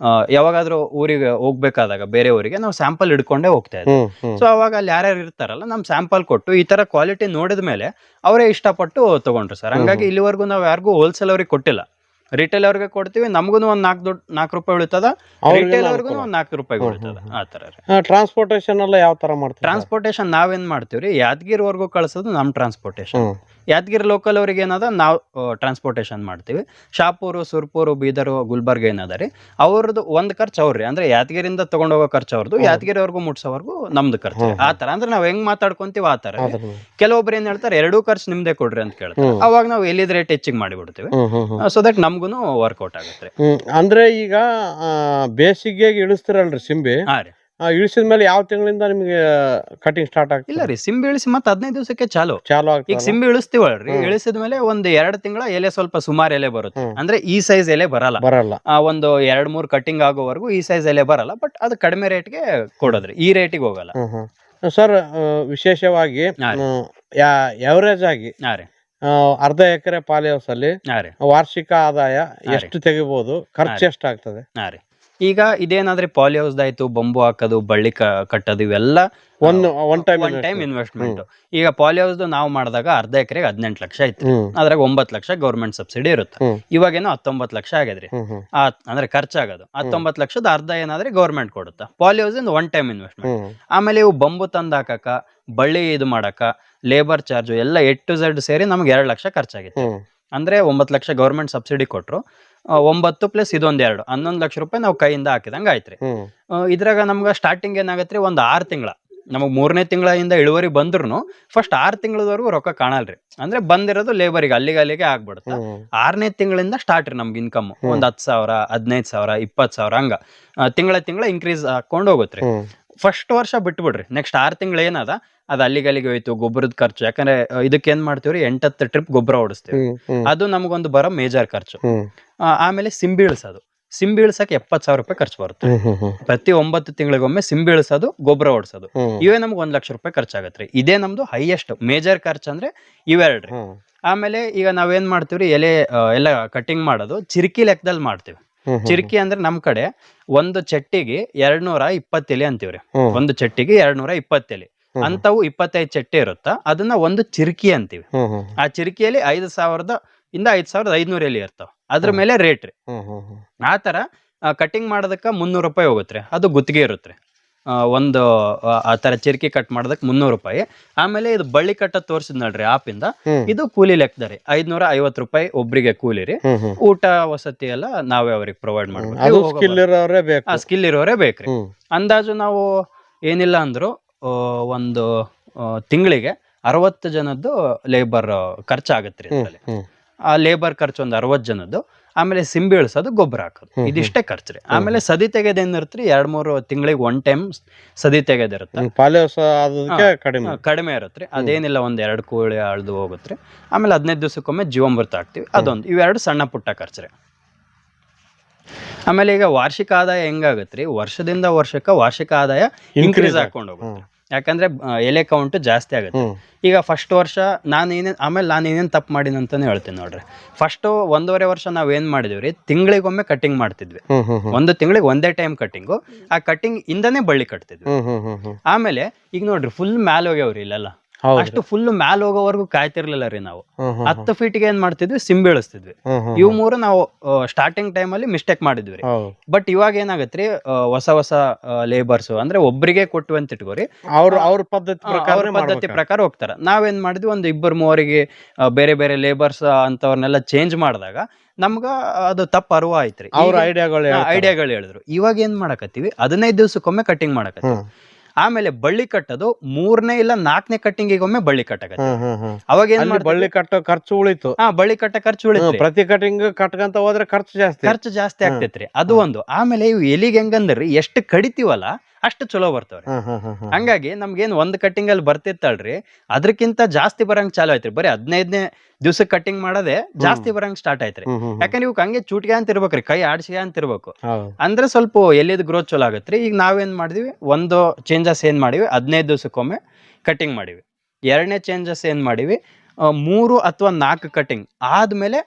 ಯಾವಾಗಾದ್ರೂ ಊರಿಗೆ ಹೋಗ್ಬೇಕಾದಾಗ ಬೇರೆ ಊರಿಗೆ ನಾವು ಸ್ಯಾಂಪಲ್ ಹಿಡ್ಕೊಂಡೇ ಹೋಗ್ತಾ ಇದ್ವಿ. ಸೊ ಅವಾಗ ಅಲ್ಲಿ ಯಾರ್ಯಾರು ಇರ್ತಾರಲ್ಲ, ನಮ್ ಸ್ಯಾಂಪಲ್ ಕೊಟ್ಟು ಈ ತರ ಕ್ವಾಲಿಟಿ ನೋಡಿದ ಮೇಲೆ ಅವರೇ ಇಷ್ಟಪಟ್ಟು ತಗೊಂಡ್ರು ಸರ್. ಹಂಗಾಗಿ ಇಲ್ಲಿವರೆಗೂ ನಾವು ಯಾರಿಗೂ ಹೋಲ್ಸೇಲ್ ಅವ್ರಿಗೆ ಕೊಟ್ಟಿಲ್ಲ. ರಿಟೇಲ್ ಅವ್ರಿಗೆ ಕೊಡ್ತೀವಿ, ನಮಗೂ ಒಂದ್ 4 ರೂಪಾಯಿ ಉಳಿತದ, ರಿಟೇಲ್ ಅವ್ರಿಗೂ ಒಂದ್ 4 ರೂಪಾಯಿ ಉಳಿತದ. ಆ ತರ. ಟ್ರಾನ್ಸ್ಪೋರ್ಟೇಶನ್ ಎಲ್ಲ ಯಾವ ತರ ಮಾಡ್ತೀವಿ? ಟ್ರಾನ್ಸ್ಪೋರ್ಟೇಶನ್ ನಾವೇನ್ ಮಾಡ್ತೀವ್ರಿ, ಯಾದಗಿರಿವರೆಗೂ ಕಳ್ಸೋದು ನಮ್ ಟ್ರಾನ್ಸ್ಪೋರ್ಟೇಶನ್. ಯಾದಗಿರಿ ಲೋಕಲ್ ಅವ್ರಿಗೆ ಏನದ ನಾವು ಟ್ರಾನ್ಸ್ಪೋರ್ಟೇಶನ್ ಮಾಡ್ತೀವಿ. ಶಾಪೂರು, ಸುರ್ಪೂರು, ಬೀದರು, ಗುಲ್ಬರ್ಗ ಏನದ ರೀ, ಅವ್ರದ್ದು ಒಂದ್ ಖರ್ಚು ಅವ್ರಿ. ಅಂದ್ರೆ ಯಾದಗಿರಿಯಿಂದ ತಗೊಂಡೋಗೋ ಖರ್ಚು ಅವ್ರದ್ದು, ಯಾದಗಿರಿವರೆಗೂ ಮುಟ್ಸೋವರೆಗೂ ನಮ್ದು ಖರ್ಚು. ಆ ತರ ಅಂದ್ರೆ ನಾವ್ ಹೆಂಗ್ ಮಾತಾಡ್ಕೊಂತೀವಿ ಆ ತರ. ಕೆಲವೊಬ್ರು ಏನ್ ಹೇಳ್ತಾರೆ, 2 ಖರ್ಚು ನಿಮ್ದೇ ಕೊಡ್ರಿ ಅಂತ ಕೇಳ್ತಾರೆ. ಅವಾಗ ನಾವು ಎಲ್ಲಿದ್ ರೇಟ್ ಹೆಚ್ಚಿಗೆ ಮಾಡಿಬಿಡ್ತೀವಿ. ಸೊ ದಟ್ ನಮ್ಗುನು ವರ್ಕೌಟ್ ಆಗುತ್ತೆ. ಅಂದ್ರೆ ಈಗ ಬೇಸಿಗೆಗೆ ಇಳಿಸ್ತಿರಲ್ರಿ ಸಿಂಬಿ? ಹಾ ರೀ. ಇಳಿಸಿದ ಮೇಲೆ ಯಾವ ತಿಂಗಳಿಂದ ನಿಮ್ಗೆ ಕಟಿಂಗ್ ಸ್ಟಾರ್ಟ್ ಆಗ್ತದೆ? ಇಲ್ಲ ರೀ, ಸಿಂಬಿ ಇಳಿಸಿ ಮತ್ತೆ 15 ದಿವಸಕ್ಕೆ ಚಾಲು ಆಗ್ತದೆ. ಈಗ ಸಿಂಬಿ ಇಳಿಸ್ತೀವಲ್ರಿ, ಇಳಿಸಿದ ಮೇಲೆ ಒಂದ್ 2 ತಿಂಗಳ ಎಲೆ ಸ್ವಲ್ಪ ಸುಮಾರು ಎಲೆ ಬರುತ್ತೆ. ಅಂದ್ರೆ ಈ ಸೈಜ್ ಎಲೆ ಬರಲ್ಲ. ಒಂದು 2-3 ಕಟಿಂಗ್ ಆಗೋವರೆಗೂ ಈ ಸೈಜ್ ಎಲೆ ಬರಲ್ಲ. ಬಟ್ ಅದು ಕಡಿಮೆ ರೇಟ್ಗೆ ಕೊಡೋದ್ರಿ, ಈ ರೇಟಿಗೆ ಹೋಗಲ್ಲ. ಸರ್, ವಿಶೇಷವಾಗಿ ಎವರೇಜ್ ಆಗಿ ಅರ್ಧ ಎಕರೆ ಪಾಲಿಹೌಸ್ ಅಲ್ಲಿ ವಾರ್ಷಿಕ ಆದಾಯ ಎಷ್ಟು ತೆಗಿಬಹುದು? ಖರ್ಚು ಎಷ್ಟಾಗ್ತದೆ? ಈಗ ಇದೇನಾದ್ರೆ ಪಾಲಿಹೌಸ್ ಆಯ್ತು, ಬಂಬು ಹಾಕೋದು, ಬಳ್ಳಿ ಕಟ್ಟೋದು, ಇವೆಲ್ಲ ಒನ್ ಟೈಮ್ ಇನ್ವೆಸ್ಟ್ಮೆಂಟ್. ಈಗ ಪಾಲಿಹೌಸ್ ನಾವು ಮಾಡಿದಾಗ ಅರ್ಧ ಎಕರೆಗೆ 18 ಲಕ್ಷ ಇತ್ತು. ಅದ್ರಾಗ 9 ಲಕ್ಷ ಗೌರ್ಮೆಂಟ್ ಸಬ್ಸಿಡಿ ಇರುತ್ತೆ. ಇವಾಗೇನೋ 19 ಲಕ್ಷ ಆಗಿದ್ರಿ. ಅಂದ್ರೆ ಖರ್ಚಾಗೋದು 19 ಲಕ್ಷದ ಅರ್ಧ ಏನಾದ್ರೆ ಗೌರ್ಮೆಂಟ್ ಕೊಡುತ್ತೆ. ಪಾಲಿಹೌಸ್ ಇಂದ ಒನ್ ಟೈಮ್ ಇನ್ವೆಸ್ಟ್ಮೆಂಟ್. ಆಮೇಲೆ ಇವು ಬಂಬು ತಂದ್ ಹಾಕಕ, ಬಳ್ಳಿ ಇದು ಮಾಡಕ, ಲೇಬರ್ ಚಾರ್ಜ್ ಎಲ್ಲ A to Z ಸೇರಿ ನಮ್ಗೆ 2 ಲಕ್ಷ ಖರ್ಚಾಗಿತ್ತು. ಅಂದ್ರೆ 9 ಲಕ್ಷ ಗೌರ್ಮೆಂಟ್ ಸಬ್ಸಿಡಿ ಕೊಟ್ರು. 9 ಪ್ಲಸ್ ಇದೊಂದ್ 2, 11 ಲಕ್ಷ ರೂಪಾಯಿ ನಾವು ಕೈಯಿಂದ ಹಾಕಿದಂಗ ಆಯ್ತ್ರಿ. ಇದ್ರಾಗ ನಮ್ಗ ಸ್ಟಾರ್ಟಿಂಗ್ ಏನಾಗತ್ರಿ, ಒಂದ್ 6 ತಿಂಗಳ ನಮಗ್ 3ನೇ ತಿಂಗಳಿಂದ ಇಳುವರಿ ಬಂದ್ರು ಫಸ್ಟ್ 6 ತಿಂಗಳವರೆಗೂ ರೊಕ್ಕ ಕಾಣಲ್ರಿ. ಅಂದ್ರೆ ಬಂದಿರೋದು ಲೇಬರಿಗೆ ಅಲ್ಲಿಗೆ ಆಗ್ಬಿಡುತ್ತೆ. 6ನೇ ತಿಂಗಳಿಂದ ಸ್ಟಾರ್ಟ್ ರೀ ನಮ್ಗೆ ಇನ್ಕಮ್. ಒಂದ್ 10,000, 15,000, 20,000 ಹಂಗ ತಿಂಗಳ ಇನ್ಕ್ರೀಸ್ ಹಾಕೊಂಡ್ ಹೋಗುತ್ತೆ. ಫಸ್ಟ್ ವರ್ಷ ಬಿಟ್ಬಿಡ್ರಿ, ನೆಕ್ಸ್ಟ್ 6 ತಿಂಗಳು ಏನದ ಅದು ಅಲ್ಲಿಗೆ ಹೋಯ್ತು. ಗೊಬ್ಬರದ ಖರ್ಚು, ಯಾಕಂದ್ರೆ ಇದಕ್ಕೆ ಏನ್ ಮಾಡ್ತೀವ್ರಿ, 8-10 ಟ್ರಿಪ್ ಗೊಬ್ಬರ ಓಡಿಸ್ತೀವಿ. ಅದು ನಮಗೊಂದು ಬರೋ ಮೇಜರ್ ಖರ್ಚು. ಆಮೇಲೆ ಸಿಂಬಿ ಇಳಿಸೋದು, ಸಿಂಬಿ ಇಳ್ಸಕ್ಕೆ 70,000 ರೂಪಾಯಿ ಖರ್ಚು ಬರುತ್ತೆ. ಪ್ರತಿ 9 ತಿಂಗಳಿಗೊಮ್ಮೆ ಸಿಂಬಿ ಇಳಿಸೋದು, ಗೊಬ್ಬರ ಓಡಿಸೋದು, ಇವೇ ನಮ್ಗೆ 1 ಲಕ್ಷ ರೂಪಾಯಿ ಖರ್ಚಾಗತ್ರಿ. ಇದೇ ನಮ್ದು ಹೈಯೆಸ್ಟ್ ಮೇಜರ್ ಖರ್ಚು ಅಂದ್ರೆ ಇವೆರಡ್ರಿ. ಆಮೇಲೆ ಈಗ ನಾವೇನ್ ಮಾಡ್ತೀವ್ರಿ, ಎಲೆ ಎಲ್ಲ ಕಟಿಂಗ್ ಮಾಡೋದು ಚಿರ್ಕಿ ಲೆಕ್ಕದಲ್ಲಿ ಮಾಡ್ತೀವಿ. ಚಿರ್ಕಿ ಅಂದ್ರೆ ನಮ್ ಕಡೆ ಒಂದು ಚಟ್ಟಿಗೆ 220 ಎಲೆ ಅಂತೀವ್ರಿ. ಒಂದು ಚಟ್ಟಿಗೆ 220 ಎಲೆ ಅಂತವು 25 ಚಟ್ಟಿ ಇರುತ್ತಾ, ಅದನ್ನ ಒಂದು ಚಿರ್ಕಿ ಅಂತೀವಿ. ಆ ಚಿರ್ಕಿಯಲ್ಲಿ 5,000 ಇಂದ 5,500 ಎಲೆ ಇರ್ತಾವ. ಅದ್ರ ಮೇಲೆ ರೇಟ್ ರೀ. ಆ ತರ ಕಟಿಂಗ್ ಮಾಡೋದಕ್ಕ 300 ರೂಪಾಯಿ ಹೋಗುತ್ತೆ. ಅದು ಗುತ್ತಿಗೆ ಇರುತ್ತೆ. ಒಂದು ಆ ತರ ಚಿರ್ಕಿ ಕಟ್ ಮಾಡೋದಕ್ಕೆ 300 ರೂಪಾಯಿ. ಆಮೇಲೆ ಇದು ಬಳ್ಳಿ ಕಟ್ಟ ತೋರ್ಸಿದ್ ನೋಡ್ರಿ ಆಪಿಂದ, ಇದು ಕೂಲಿ ಲೆಕ್ಕದ ರೀ. 550 ರೂಪಾಯಿ ಒಬ್ರಿಗೆ ಕೂಲಿ ರೀ. ಊಟ ವಸತಿ ಎಲ್ಲ ನಾವೇ ಅವ್ರಿಗೆ ಪ್ರೊವೈಡ್ ಮಾಡ್ಬೇಕು. ಸ್ಕಿಲ್ ಇರೋರೇ ಬೇಕ್ರಿ. ಅಂದಾಜು ನಾವು ಏನಿಲ್ಲ ಅಂದ್ರು ಒಂದು ತಿಂಗಳಿಗೆ 60 ಜನದ್ದು ಲೇಬರ್ ಖರ್ಚಾಗತ್ರಿ. ಆ ಲೇಬರ್ ಖರ್ಚು ಒಂದು 60 ಜನದ್ದು. ಆಮೇಲೆ ಸಿಂಬಿ ಇಳಿಸೋದು, ಗೊಬ್ಬರ ಹಾಕೋದು, ಇದಿಷ್ಟೇ ಖರ್ಚು ರೀ. ಆಮೇಲೆ ಸದಿ ತೆಗೆದೇನಿರುತ್ತೆ 2-3 ತಿಂಗಳಿಗೆ 1 ಟೈಮ್ ಸದಿ ತೆಗೆದಿರುತ್ತೆ. ಕಡಿಮೆ ಇರುತ್ತೆ. ಅದೇನಿಲ್ಲ, 1-2 ಕೋಳಿ ಅಳ್ದು ಹೋಗುತ್ತೆ. ಆಮೇಲೆ 15 ದಿವಸಕ್ಕೊಮ್ಮೆ ಜೀವಾಮೃತ ಹಾಕ್ತಿವಿ. ಅದೊಂದು, ಇವೆರಡು ಸಣ್ಣ ಪುಟ್ಟ ಖರ್ಚು ರೀ. ಆಮೇಲೆ ಈಗ ವಾರ್ಷಿಕ ಆದಾಯ ಹೆಂಗಾಗತ್ರಿ, ವರ್ಷದಿಂದ ವರ್ಷಕ್ಕೆ ವಾರ್ಷಿಕ ಆದಾಯ ಇನ್ಕ್ರೀಸ್ ಹಾಕೊಂಡು ಹೋಗುತ್ತೆ. ಯಾಕಂದ್ರೆ ಎಲೆ ಕೌಂಟ್ ಜಾಸ್ತಿ ಆಗುತ್ತೆ. ಈಗ ಫಸ್ಟ್ ವರ್ಷ ನಾನು ಏನೇನು ತಪ್ಪು ಮಾಡಿನ ಅಂತಾನೆ ಹೇಳ್ತೀನಿ ನೋಡ್ರಿ. ಫಸ್ಟ್ 1.5 ವರ್ಷ ನಾವ್ ಏನ್ ಮಾಡಿದ್ವಿ, ತಿಂಗಳಿಗೊಮ್ಮೆ ಕಟಿಂಗ್ ಮಾಡ್ತಿದ್ವಿ. ಒಂದು ತಿಂಗಳಿಗೆ ಒಂದೇ ಟೈಮ್ ಕಟಿಂಗು. ಆ ಕಟಿಂಗ್ ಇಂದನೇ ಬಳ್ಳಿ ಕಟ್ತಿದ್ವಿ. ಆಮೇಲೆ ಈಗ ನೋಡ್ರಿ ಫುಲ್ ಮ್ಯಾಲ್ ಹೋಗ್ಯಾವ್ರಿ ಇಲ್ಲೆಲ್ಲ. ಅಷ್ಟು ಫುಲ್ ಮ್ಯಾಲ್ ಹೋಗೋವರೆಗೂ ಕಾಯ್ತಿರ್ಲಿಲ್ಲ ರೀ ನಾವು. 10 ಫೀಟ್ಗೆ ಏನ್ ಮಾಡ್ತಿದ್ವಿ, ಸಿಂಬಿ ಇಳಿಸ್ತಿದ್ವಿ. ಇವು 3 ನಾವು ಸ್ಟಾರ್ಟಿಂಗ್ ಟೈಮ್ ಅಲ್ಲಿ ಮಿಸ್ಟೇಕ್ ಮಾಡಿದ್ವಿ. ಬಟ್ ಇವಾಗ ಏನಾಗತ್ರಿ, ಹೊಸ ಲೇಬರ್ಸ್ ಅಂದ್ರೆ ಒಬ್ರಿಗೆ ಕೊಟ್ಟು ಅಂತ ಇಟ್ಕೋರಿ, ಅವ್ರ ಪದ್ಧತಿ ಪ್ರಕಾರ ಹೋಗ್ತಾರ. ನಾವೇನ್ ಮಾಡಿದ್ವಿ, ಒಂದು 2-3 ಬೇರೆ ಬೇರೆ ಲೇಬರ್ಸ್ ಅಂತವ್ರನ್ನೆಲ್ಲ ಚೇಂಜ್ ಮಾಡಿದಾಗ ನಮ್ಗ ಅದು ತಪ್ಪು ಅರಿವು ಆಯ್ತ್ರಿ. ಐಡಿಯಾಗಳು ಹೇಳಿದ್ರು. ಇವಾಗ ಏನ್ ಮಾಡಕತ್ತೀವಿ, 15 ದಿವಸಕ್ಕೊಮ್ಮೆ ಕಟಿಂಗ್ ಮಾಡಕತ್ತೀವಿ. ಆಮೇಲೆ ಬಳ್ಳಿ ಕಟ್ಟೋದು 3ನೇ ಇಲ್ಲ 4ನೇ ಕಟ್ಟಿಂಗಿಗೊಮ್ಮೆ ಬಳ್ಳಿ ಕಟ್ಟಕತ್ತೀವಿ. ಅವಾಗ ಏನ್ ಬಳ್ಳಿ ಕಟ್ಟೋ ಖರ್ಚು ಉಳಿತು. ಬಳ್ಳಿ ಕಟ್ಟ ಖರ್ಚು ಉಳಿತು. ಪ್ರತಿ ಕಟಿಂಗ್ ಕಟ್ಕಂತ ಹೋದ್ರೆ ಖರ್ಚು ಜಾಸ್ತಿ ಆಗ್ತೈತ್ರಿ. ಅದು ಒಂದು. ಆಮೇಲೆ ಇವು ಎಲಿಗೆ ಹೆಂಗಂದ್ರಿ, ಎಷ್ಟು ಕಡಿತೀವಲ್ಲ ಅಷ್ಟು ಚಲೋ ಬರ್ತವ್ರಿ. ಹಂಗಾಗಿ ನಮ್ಗೇನ್ ಒಂದ್ ಕಟ್ಟಿಂಗ್ ಅಲ್ಲಿ ಬರ್ತಿತ್ತಲ್ರಿ, ಅದ್ರಕ್ಕಿಂತ ಜಾಸ್ತಿ ಬರಂಗ್ ಚಾಲು ಆಯ್ತ್ರಿ. ಬರೀ 15ನೇ ದಿವ್ಸಕ್ಕೆ ಕಟಿಂಗ್ ಮಾಡೋದೇ ಜಾಸ್ತಿ ಬರಂಗ್ ಸ್ಟಾರ್ಟ್ ಆಯ್ತ್ರಿ. ಯಾಕಂದ್ರೆ ಇವ್ ಹಂಗೆ ಚೂಟ್ಗೆ ಅಂತ ಇರ್ಬೇಕ್ರಿ, ಕೈ ಆಡ್ಸಿಗೆ ಅಂತ ಇರ್ಬೇಕು. ಅಂದ್ರೆ ಸ್ವಲ್ಪ ಎಲ್ಲಿದ್ ಗ್ರೋತ್ ಚಲೋ ಆಗತ್ರಿ. ಈಗ ನಾವೇನ್ ಮಾಡಿದ್ವಿ, ಒಂದು ಚೇಂಜಸ್ ಏನ್ ಮಾಡಿವಿ, 15 ದಿವಸಕ್ಕೊಮ್ಮೆ ಕಟಿಂಗ್ ಮಾಡಿವಿ. 2ನೇ ಚೇಂಜಸ್ ಏನ್ ಮಾಡಿವಿ, 3 ಅಥವಾ 4 ಕಟಿಂಗ್ ಆದ್ಮೇಲೆ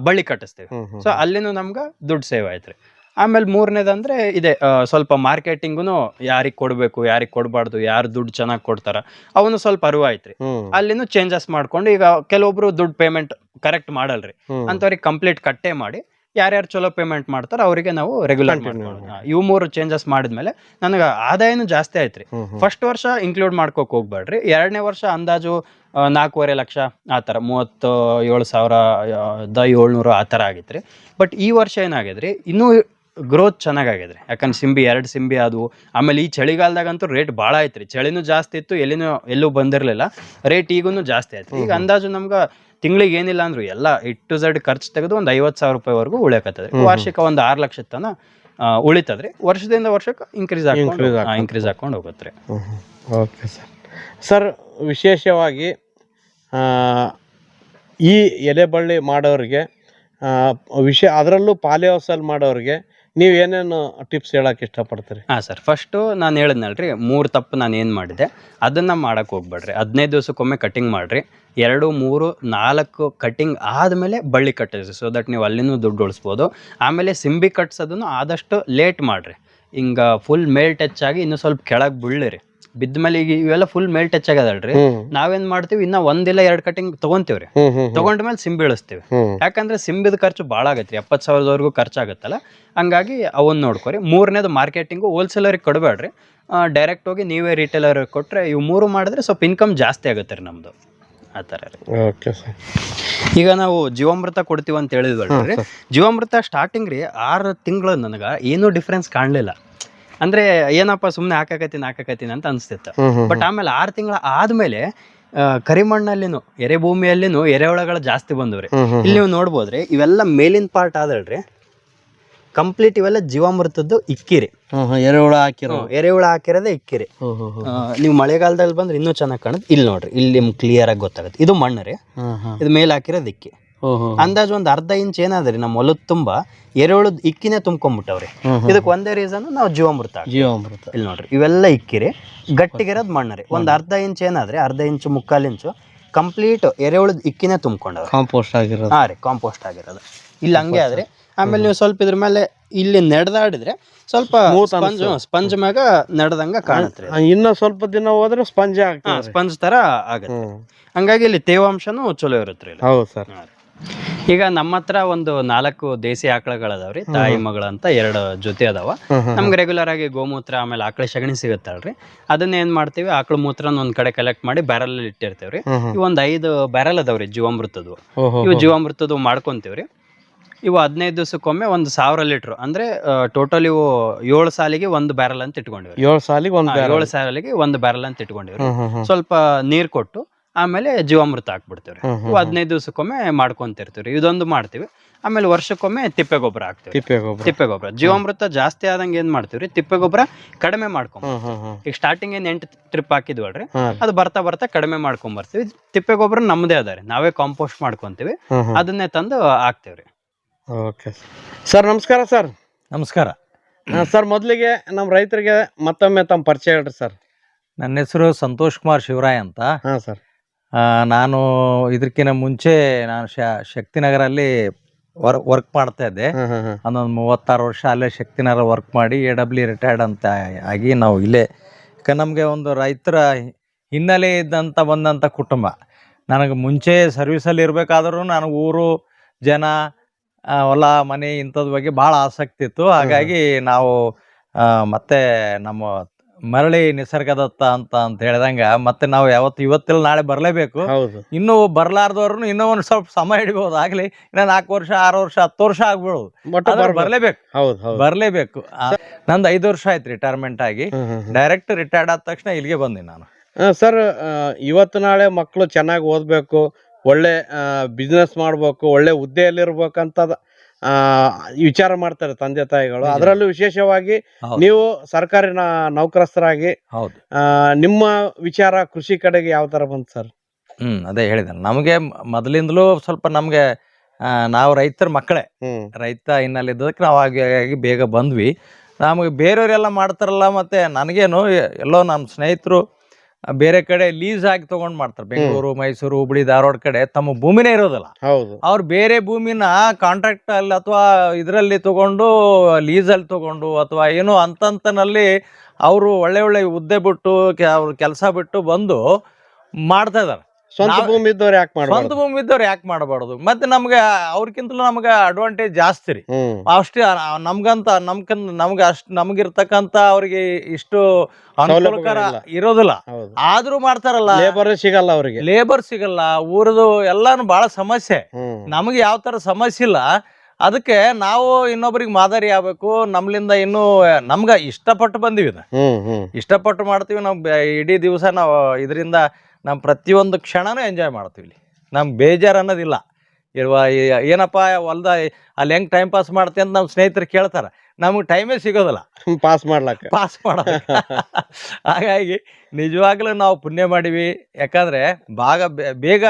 ಬಳ್ಳಿ ಕಟ್ಟಿಸ್ತೇವೆ. ಸೊ ಅಲ್ಲಿನೂ ನಮ್ಗ ದುಡ್ಡು ಸೇವ್ ಆಯ್ತ್ರಿ. ಆಮೇಲೆ 3ನೇದಂದ್ರೆ ಇದೆ, ಸ್ವಲ್ಪ ಮಾರ್ಕೆಟಿಂಗುನು ಯಾರಿಗ್ ಕೊಡ್ಬೇಕು, ಯಾರಿಗ್ ಕೊಡ್ಬಾರ್ದು, ಯಾರು ದುಡ್ಡು ಚೆನ್ನಾಗಿ ಕೊಡ್ತಾರ ಅವನು ಸ್ವಲ್ಪ ಅರಿವು ಆಯ್ತ್ರಿ. ಅಲ್ಲಿನೂ ಚೇಂಜಸ್ ಮಾಡ್ಕೊಂಡು, ಈಗ ಕೆಲವೊಬ್ರು ದುಡ್ಡು ಪೇಮೆಂಟ್ ಕರೆಕ್ಟ್ ಮಾಡಲ್ರಿ, ಅಂತವ್ರಿಗೆ ಕಂಪ್ಲೀಟ್ ಕಟ್ಟೆ ಮಾಡಿ ಯಾರ್ಯಾರು ಚಲೋ ಪೇಮೆಂಟ್ ಮಾಡ್ತಾರ ಅವರಿಗೆ ನಾವು ರೆಗ್ಯುಲರ್ ಮಾಡ್ಕೊಂಡು. ಇವು 3 ಚೇಂಜಸ್ ಮಾಡಿದ್ಮೇಲೆ ನನಗೆ ಆದಾಯನೂ ಜಾಸ್ತಿ ಆಯ್ತ್ರಿ. ಫಸ್ಟ್ ವರ್ಷ ಇನ್ಕ್ಲೂಡ್ ಮಾಡ್ಕೋಕ್ ಹೋಗ್ಬೇಡ್ರಿ. 2ನೇ ವರ್ಷ ಅಂದಾಜು 4.5 ಲಕ್ಷ ಆ ಥರ 37,700 ಆ ಥರ ಆಗಿತ್ರಿ. ಬಟ್ ಈ ವರ್ಷ ಏನಾಗಿದ್ರಿ, ಇನ್ನೂ ಗ್ರೋತ್ ಚೆನ್ನಾಗಾಗಿದ್ರಿ. ಯಾಕಂದ್ರೆ ಸಿಂಬಿ 2 ಸಿಂಬಿ ಆದವು. ಆಮೇಲೆ ಈ ಚಳಿಗಾಲದಾಗಂತೂ ರೇಟ್ ಭಾಳ ಐತ್ರಿ. ಚಳಿನೂ ಜಾಸ್ತಿ ಇತ್ತು, ಎಲ್ಲೂ ಬಂದಿರಲಿಲ್ಲ. ರೇಟ್ ಈಗೂ ಜಾಸ್ತಿ ಆಯ್ತು. ಈಗ ಅಂದಾಜು ನಮ್ಗೆ ತಿಂಗಳಿಗೆ ಏನಿಲ್ಲ ಅಂದ್ರು ಎಲ್ಲ ಇಟ್ ಟು ಝೆಡ್ ಖರ್ಚು ತೆಗೆದು ಒಂದು 50,000 ರೂಪಾಯಿವರೆಗೂ ಉಳಿಯಕತ್ತದ್ರಿ. ವಾರ್ಷಿಕ ಒಂದು 6 ಲಕ್ಷ ತನ ಉಳಿತದ್ರಿ. ವರ್ಷದಿಂದ ವರ್ಷಕ್ಕೆ ಇನ್ಕ್ರೀಸ್ ಹಾಕೊಂಡು ಹೋಗುತ್ತೆ. ಓಕೆ ಸರ್, ವಿಶೇಷವಾಗಿ ಈ ಎಲೆಬಳ್ಳಿ ಮಾಡೋರಿಗೆ ಅದರಲ್ಲೂ ಪಾಲಿ ಹೌಸಲ್ಲಿ ಮಾಡೋರಿಗೆ ನೀವು ಏನೇನು ಟಿಪ್ಸ್ ಹೇಳಕ್ಕೆ ಇಷ್ಟಪಡ್ತೀರಿ? ಸರ್, ಫಸ್ಟು ನಾನು ಹೇಳಿದ್ನಲ್ರಿ 3 ತಪ್ಪು ನಾನು ಏನು ಮಾಡಿದೆ ಅದನ್ನು ಮಾಡಕ್ಕೆ ಹೋಗ್ಬೇಡ್ರಿ. 15 ದಿವಸಕ್ಕೊಮ್ಮೆ ಕಟಿಂಗ್ ಮಾಡಿರಿ. 2, 3, 4 ಕಟಿಂಗ್ ಆದಮೇಲೆ ಬಳ್ಳಿ ಕಟ್ಟಿಸಿ, ಸೊ ದಟ್ ನೀವು ಅಲ್ಲಿನೂ ದುಡ್ಡು ಉಳಿಸ್ಬೋದು. ಆಮೇಲೆ ಸಿಂಬಿ ಕಟ್ಸೋದನ್ನು ಆದಷ್ಟು ಲೇಟ್ ಮಾಡಿರಿ. ಹಿಂಗೆ ಫುಲ್ ಮೇಲ್ ಟಚ್ ಆಗಿ ಇನ್ನೂ ಸ್ವಲ್ಪ ಕೆಳಗೆ ಬೀಳಿರಿ. ಬಿದ್ದ ಮೇಲೆ ಈಗ ಇವೆಲ್ಲ ಫುಲ್ ಮೇಲ್ ಟಚ್ ಆಗದಲ್ರಿ, ನಾವೇನ್ ಮಾಡ್ತೀವಿ, ಇನ್ನ 1 ಇಲ್ಲ 2 ಕಟಿಂಗ್ ತಗೊಂತೀವ್ರಿ. ತಗೊಂಡ್ಮೇಲೆ ಸಿಂಬಿ ಇಳಿಸ್ತೀವಿ. ಯಾಕಂದ್ರೆ ಸಿಂಬಿದ ಖರ್ಚು ಭಾಳ ಆಗತ್ರಿ, 70,000ವರೆಗೂ ಖರ್ಚಾಗತ್ತಲ್ಲ. ಹಂಗಾಗಿ ಅವನ್ನ ನೋಡ್ಕೊರಿ. 3ನೇದು ಮಾರ್ಕೆಟಿಂಗು ಹೋಲ್ಸೇಲರಿಗೆ ಕೊಡಬೇಡ್ರಿ, ಡೈರೆಕ್ಟ್ ಹೋಗಿ ನೀವೇ ರಿಟೇಲರ್ ಕೊಟ್ರೆ ಇವು 3 ಮಾಡಿದ್ರೆ ಸ್ವಲ್ಪ ಇನ್ಕಮ್ ಜಾಸ್ತಿ ಆಗುತ್ತೆ ರೀ ನಮ್ದು. ಆ ಥರ ರೀ. ಓಕೆ ಸರ್, ಈಗ ನಾವು ಜೀವಾಮೃತ ಕೊಡ್ತೀವಿ ಅಂತ ಹೇಳಿದ್ವಲ್ರಿ. ಜೀವಾಮೃತ ಸ್ಟಾರ್ಟಿಂಗ್ ರೀ 6 ತಿಂಗಳು ನನಗೆ ಏನೂ ಡಿಫ್ರೆನ್ಸ್ ಕಾಣಲಿಲ್ಲ. ಅಂದ್ರೆ ಏನಪ್ಪ ಸುಮ್ಮನೆ ಹಾಕಕತ್ತೀನಿ ಅಂತ ಅನಿಸ್ತಿತ್ತು. ಬಟ್ ಆಮೇಲೆ 6 ತಿಂಗಳ ಆದ್ಮೇಲೆ ಕರಿಮಣ್ಣಲ್ಲಿನೂ ಎರೆಭೂಮಿಯಲ್ಲಿನೂ ಎರೆಹುಳಗಳು ಜಾಸ್ತಿ ಬಂದವ್ರಿ. ಇಲ್ಲಿ ನೀವು ನೋಡ್ಬೋದ್ರಿ, ಇವೆಲ್ಲ ಮೇಲಿನ ಪಾರ್ಟ್ ಆದಲ್ರಿ, ಕಂಪ್ಲೀಟ್ ಇವೆಲ್ಲ ಜೀವಾಮೃತದ್ದು ಇಕ್ಕಿರಿ. ಎರೆಹುಳ ಹಾಕಿರೋದೇ ಇಕ್ಕಿರಿ. ನೀವು ಮಳೆಗಾಲದಲ್ಲಿ ಬಂದ್ರೆ ಇನ್ನೂ ಚೆನ್ನಾಗಿ ಕಾಣುತ್ತೆ. ಇಲ್ಲಿ ನೋಡ್ರಿ, ಇಲ್ಲಿ ನಿಮ್ಗೆ ಕ್ಲಿಯರ್ ಆಗಿ ಗೊತ್ತಾಗುತ್ತೆ. ಇದು ಮಣ್ಣು ರೀ, ಇದು ಮೇಲೆ ಹಾಕಿರೋದು ಇಕ್ಕಿ. ಅಂದಾಜು ಒಂದು ಅರ್ಧ ಇಂಚ್ ಏನಾದ್ರಿ ನಮ್ಮ ಹೊಲದ ತುಂಬಾ ಎರೆಹುಳದ ಇಕ್ಕಿನೇ ತುಂಬ್ಕೊಂಡ್ಬಿಟ್ಟವ್ರಿ. ಇದಕ್ಕೆ ಒಂದೇ ರೀಸನ್ ನಾವು ಜೀವಾಮೃತ ಇಲ್ಲಿ ನೋಡ್ರಿ, ಇವೆಲ್ಲ ಇಕ್ಕಿರಿ ಗಟ್ಟಿಗಿರೋದ್ ಮಣ್ಣರಿ. ಒಂದ್ ಅರ್ಧ ಇಂಚ್ ಏನಾದ್ರೆ ಅರ್ಧ ಇಂಚು ಮುಕ್ಕಾಲ್ ಇಂಚು ಕಂಪ್ಲೀಟ್ ಎರೆಹುಳದ ಇಕ್ಕಿನೇ ತುಂಬ್ಕೊಂಡವ್ರಿ. ಕಾಂಪೋಸ್ಟ್ ಆಗಿರೋದು. ಹಾ ರೀ, ಕಾಂಪೋಸ್ಟ್ ಆಗಿರೋದು. ಇಲ್ಲಿ ಹಂಗೆ ಆದ್ರೆ ಆಮೇಲೆ ನೀವು ಸ್ವಲ್ಪ ಇದ್ರ ಮೇಲೆ ಇಲ್ಲಿ ನಡೆದಾಡಿದ್ರೆ ಸ್ವಲ್ಪ ಸ್ಪಂಜ್ ಮ್ಯಾಗ ನಡೆದಂಗ ಕಾಣುತ್ತೆ. ಇನ್ನ ಸ್ವಲ್ಪ ದಿನ ಹೋದ್ರೆ ಸ್ಪಂಜ್ ಆಗ್ತದೆ, ಸ್ಪಂಜ್ ತರ ಆಗುತ್ತೆ. ಹಂಗಾಗಿ ಇಲ್ಲಿ ತೇವಾಂಶನೂ ಚಲೋ ಇರುತ್ತೆ. ಹೌದು ಸರ್. ಈಗ ನಮ್ಮ ಹತ್ರ ಒಂದು 4 ದೇಸಿ ಆಕಳಗಳದಾವ್ರಿ, ತಾಯಿ ಮಗಳಂತ 2 ಜೊತೆ ಅದಾವ. ನಮ್ಗೆ ರೆಗ್ಯುಲರ್ ಆಗಿ ಗೋಮೂತ್ರ ಆಮೇಲೆ ಆಕಳ ಸಗಣಿ ಸಿಗುತ್ತಲ್ರಿ, ಅದನ್ನ ಏನ್ ಮಾಡ್ತೀವಿ, ಆಕಳ ಮೂತ್ರನ ಒಂದ್ ಕಡೆ ಕಲೆಕ್ಟ್ ಮಾಡಿ ಬ್ಯಾರಲ್ ಇಟ್ಟಿರ್ತೇವ್ರಿ. ಇವ್ ಒಂದ್ 5 ಬ್ಯಾರಲ್ ಅದಾವ್ರಿ ಜೀವಾಮೃತದ್ದು. ಇವು ಜೀವಾಮೃತದ್ದು ಮಾಡ್ಕೊಂತೀವ್ರಿ. ಇವು 15 ದಿವಸಕ್ಕೊಮ್ಮೆ 1000 ಲೀಟರ್ ಅಂದ್ರೆ ಟೋಟಲ್ ಇವು 7 ಸಾಲಿಗೆ 1 ಬ್ಯಾರಲ್ ಅಂತ ಇಟ್ಕೊಂಡಿವ್ರಿ. 7 ಸಾಲಿಗೆ 1 ಬ್ಯಾರಲ್ ಅಂತ ಇಟ್ಕೊಂಡಿವ್ರಿ. ಸ್ವಲ್ಪ ನೀರ್ ಕೊಟ್ಟು ಆಮೇಲೆ ಜೀವಾಮೃತ ಹಾಕ್ಬಿಡ್ತೇವ್ರಿ. ಇವು 15 ದಿವಸಕ್ಕೊಮ್ಮೆ ಮಾಡ್ಕೊಂತಿರ್ತೀವ್ರಿ. ಇದೊಂದು ಮಾಡ್ತೀವಿ. ಆಮೇಲೆ ವರ್ಷಕ್ಕೊಮ್ಮೆ ತಿಪ್ಪೆ ಗೊಬ್ಬರ ಹಾಕ್ತಿವಿ. ತಿಪ್ಪೆ ಗೊಬ್ಬರ ಜೀವಾಮೃತ ಜಾಸ್ತಿ ಆದಂಗೆ ಏನ್ ಮಾಡ್ತೀವ್ರಿ, ತಿಪ್ಪೆ ಗೊಬ್ಬರ ಕಡಿಮೆ ಮಾಡ್ಕೊಂಡ್. ಈಗ ಸ್ಟಾರ್ಟಿಂಗ್ 8 ಟ್ರಿಪ್ ಹಾಕಿದ್ವಲ್ರಿ, ಅದು ಬರ್ತಾ ಬರ್ತಾ ಕಡಿಮೆ ಮಾಡ್ಕೊಂಡ್ ಬರ್ತೀವಿ. ತಿಪ್ಪೆ ಗೊಬ್ಬರ ನಮ್ದೇ ಅದಾರಿ, ನಾವೇ ಕಾಂಪೋಸ್ಟ್ ಮಾಡ್ಕೊಂತೀವಿ, ಅದನ್ನೇ ತಂದು ಹಾಕ್ತೇವ್ರಿ. ಓಕೆ ಸರ್, ನಮಸ್ಕಾರ ಸರ್. ನಮಸ್ಕಾರ ಸರ್, ಮೊದಲಿಗೆ ನಮ್ಮ ರೈತರಿಗೆ ಮತ್ತೊಮ್ಮೆ ತಮ್ಮ ಪರಿಚಯ ಹೇಳ್ರಿ ಸರ್. ನನ್ನ ಹೆಸರು ಸಂತೋಷ್ ಕುಮಾರ್ ಶಿವರಾಯ್ ಅಂತ. ಹಾಂ ಸರ್. ನಾನು ಇದಕ್ಕಿಂತ ಮುಂಚೆ ನಾನು ಶಕ್ತಿನಗರಲ್ಲಿ ವರ್ಕ್ ಮಾಡ್ತಾ ಇದ್ದೆ. ಒಂದೊಂದು 36 ವರ್ಷ ಅಲ್ಲೇ ಶಕ್ತಿನಗರ ವರ್ಕ್ ಮಾಡಿ AW ರಿಟೈರ್ಡ್ ಅಂತ ಆಗಿ ನಾವು ಇಲ್ಲೇ. ಯಾಕಂದ್ರೆ ನಮಗೆ ಒಂದು ರೈತರ ಹಿನ್ನೆಲೆ ಇದ್ದಂಥ ಬಂದಂಥ ಕುಟುಂಬ. ನನಗೆ ಮುಂಚೆ ಸರ್ವಿಸಲ್ಲಿ ಇರಬೇಕಾದ್ರೂ ನನಗೆ ಊರು ಜನ ಹೊಲ ಮನೆ ಇಂಥದ್ ಬಗ್ಗೆ ಭಾಳ ಆಸಕ್ತಿ ಇತ್ತು. ಹಾಗಾಗಿ ನಾವು ಮತ್ತೆ ನಮ್ಮ ಮರಳಿ ನಿಸರ್ಗದತ್ತ ಅಂತ ಹೇಳಿದಂಗ ಮತ್ತೆ ನಾವು ಇವತ್ತಿಲ್ಲ ನಾಳೆ ಬರಲೇಬೇಕು. ಇನ್ನು ಬರ್ಲಾರ್ದವ್ರು ಇನ್ನೂ ಒಂದು ಸ್ವಲ್ಪ ಸಮಯ ಹಿಡಿಬಹುದು. ಆಗ್ಲಿ ಇನ್ನ 4 ವರ್ಷ 6 ವರ್ಷ 10 ವರ್ಷ ಆಗ್ಬಿಡೋದು, ಬರ್ಲೇಬೇಕು. ನಂದು 5 ವರ್ಷ ಆಯ್ತು ರಿಟೈರ್ಮೆಂಟ್ ಆಗಿ. ಡೈರೆಕ್ಟ್ ರಿಟೈರ್ಡ್ ಆದ ತಕ್ಷಣ ಇಲ್ಲಿಗೆ ಬಂದೆ ನಾನು. ಸರ್, ಇವತ್ತು ನಾಳೆ ಮಕ್ಕಳು ಚೆನ್ನಾಗಿ ಓದ್ಬೇಕು, ಒಳ್ಳೆ ಬಿಸ್ನೆಸ್ ಮಾಡ್ಬೇಕು, ಒಳ್ಳೆ ಹುದ್ದೆಯಲ್ಲಿರ್ಬೇಕಂತ ವಿಚಾರ ಮಾಡ್ತಾರೆ ತಂದೆ ತಾಯಿಗಳು. ಅದರಲ್ಲೂ ವಿಶೇಷವಾಗಿ ನೀವು ಸರ್ಕಾರಿ ನೌಕರಸ್ಥರಾಗಿ ನಿಮ್ಮ ವಿಚಾರ ಕೃಷಿ ಕಡೆಗೆ ಯಾವ ತರ ಬಂತು ಸರ್? ಅದೇ ಹೇಳಿದೆ, ನಮಗೆ ಮೊದಲಿಂದಲೂ ಸ್ವಲ್ಪ ನಮ್ಗೆ ನಾವು ರೈತರ ಮಕ್ಕಳೇ, ರೈತ ಹಿನ್ನೆಲೆದ್ದಕ್ಕೆ ನಾವು ಹಾಗಾಗಿ ಬೇಗ ಬಂದ್ವಿ. ನಮಗೆ ಬೇರೆಯವರೆಲ್ಲ ಮಾಡ್ತಾರಲ್ಲ, ಮತ್ತೆ ನನಗೇನು ಎಲ್ಲೋ ನಮ್ಮ ಸ್ನೇಹಿತರು ಬೇರೆ ಕಡೆ ಲೀಸ್ ಆಗಿ ತಗೊಂಡ್ ಮಾಡ್ತಾರೆ. ಬೆಂಗಳೂರು, ಮೈಸೂರು, ಹುಬ್ಳಿ, ಧಾರವಾಡ ಕಡೆ ತಮ್ಮ ಭೂಮಿನೇ ಇರೋದಿಲ್ಲ. ಅವ್ರು ಬೇರೆ ಭೂಮಿನ ಕಾಂಟ್ರಾಕ್ಟ್ ಅಲ್ಲಿ ಅಥವಾ ಇದರಲ್ಲಿ ತಗೊಂಡು ಲೀಸಲ್ಲಿ ತಗೊಂಡು ಅಥವಾ ಏನೋ ಅಂತನಲ್ಲಿ ಅವರು ಒಳ್ಳೆ ಹುದ್ದೆ ಬಿಟ್ಟು ಅವ್ರ ಕೆಲಸ ಬಿಟ್ಟು ಬಂದು ಮಾಡ್ತಾ ಇದಾರೆ. ಸ್ವಂತ ಭೂಮಿ ಇದ್ದವ್ರು ಯಾಕೆ ಮಾಡಬಾರ್ದು? ಮತ್ತೆ ನಮ್ಗೆ ಅವ್ರಕ್ಕಿಂತಲೂ ನಮ್ಗೆ ಅಡ್ವಾಂಟೇಜ್ ಜಾಸ್ತಿ ರೀ. ಅಷ್ಟೇ ನಮ್ಗಿರ್ತಕ್ಕಂತ ಅವ್ರಿಗೆ ಇಷ್ಟು ಅನುಕೂಲಕರ ಇರೋದಿಲ್ಲ. ಆದ್ರೂ ಮಾಡ್ತಾರಲ್ಲ, ಲೇಬರ್ ಸಿಗಲ್ಲ, ಊರದು ಎಲ್ಲಾನು ಬಹಳ ಸಮಸ್ಯೆ. ನಮ್ಗೆ ಯಾವ ತರ ಸಮಸ್ಯೆ ಇಲ್ಲ. ಅದಕ್ಕೆ ನಾವು ಇನ್ನೊಬ್ರಿಗೆ ಮಾದರಿ ಆಗ್ಬೇಕು. ನಮ್ಲಿಂದ ಇನ್ನೂ ನಮ್ಗ ಇಷ್ಟಪಟ್ಟು ಬಂದಿವಿ, ಇಷ್ಟಪಟ್ಟು ಮಾಡ್ತೀವಿ. ನಾವು ಇಡೀ ದಿವಸ ನಾವು ಇದರಿಂದ ನಮ್ಮ ಪ್ರತಿಯೊಂದು ಕ್ಷಣನೂ ಎಂಜಾಯ್ ಮಾಡ್ತೀವಿ. ಇಲ್ಲಿ ನಮ್ಗೆ ಬೇಜಾರು ಅನ್ನೋದಿಲ್ಲ. ಏನಪ್ಪ ಹೊಲ್ದ ಅಲ್ಲಿ ಹೆಂಗ್ ಟೈಮ್ ಪಾಸ್ ಮಾಡ್ತೀವಿ ಅಂತ ನಮ್ಮ ಸ್ನೇಹಿತರು ಕೇಳ್ತಾರೆ. ನಮ್ಗೆ ಟೈಮೇ ಸಿಗೋದಿಲ್ಲ ಪಾಸ್ ಮಾಡೋದು. ಹಾಗಾಗಿ ನಿಜವಾಗ್ಲೂ ನಾವು ಪುಣ್ಯ ಮಾಡಿವಿ. ಯಾಕಂದ್ರೆ ಬೇಗ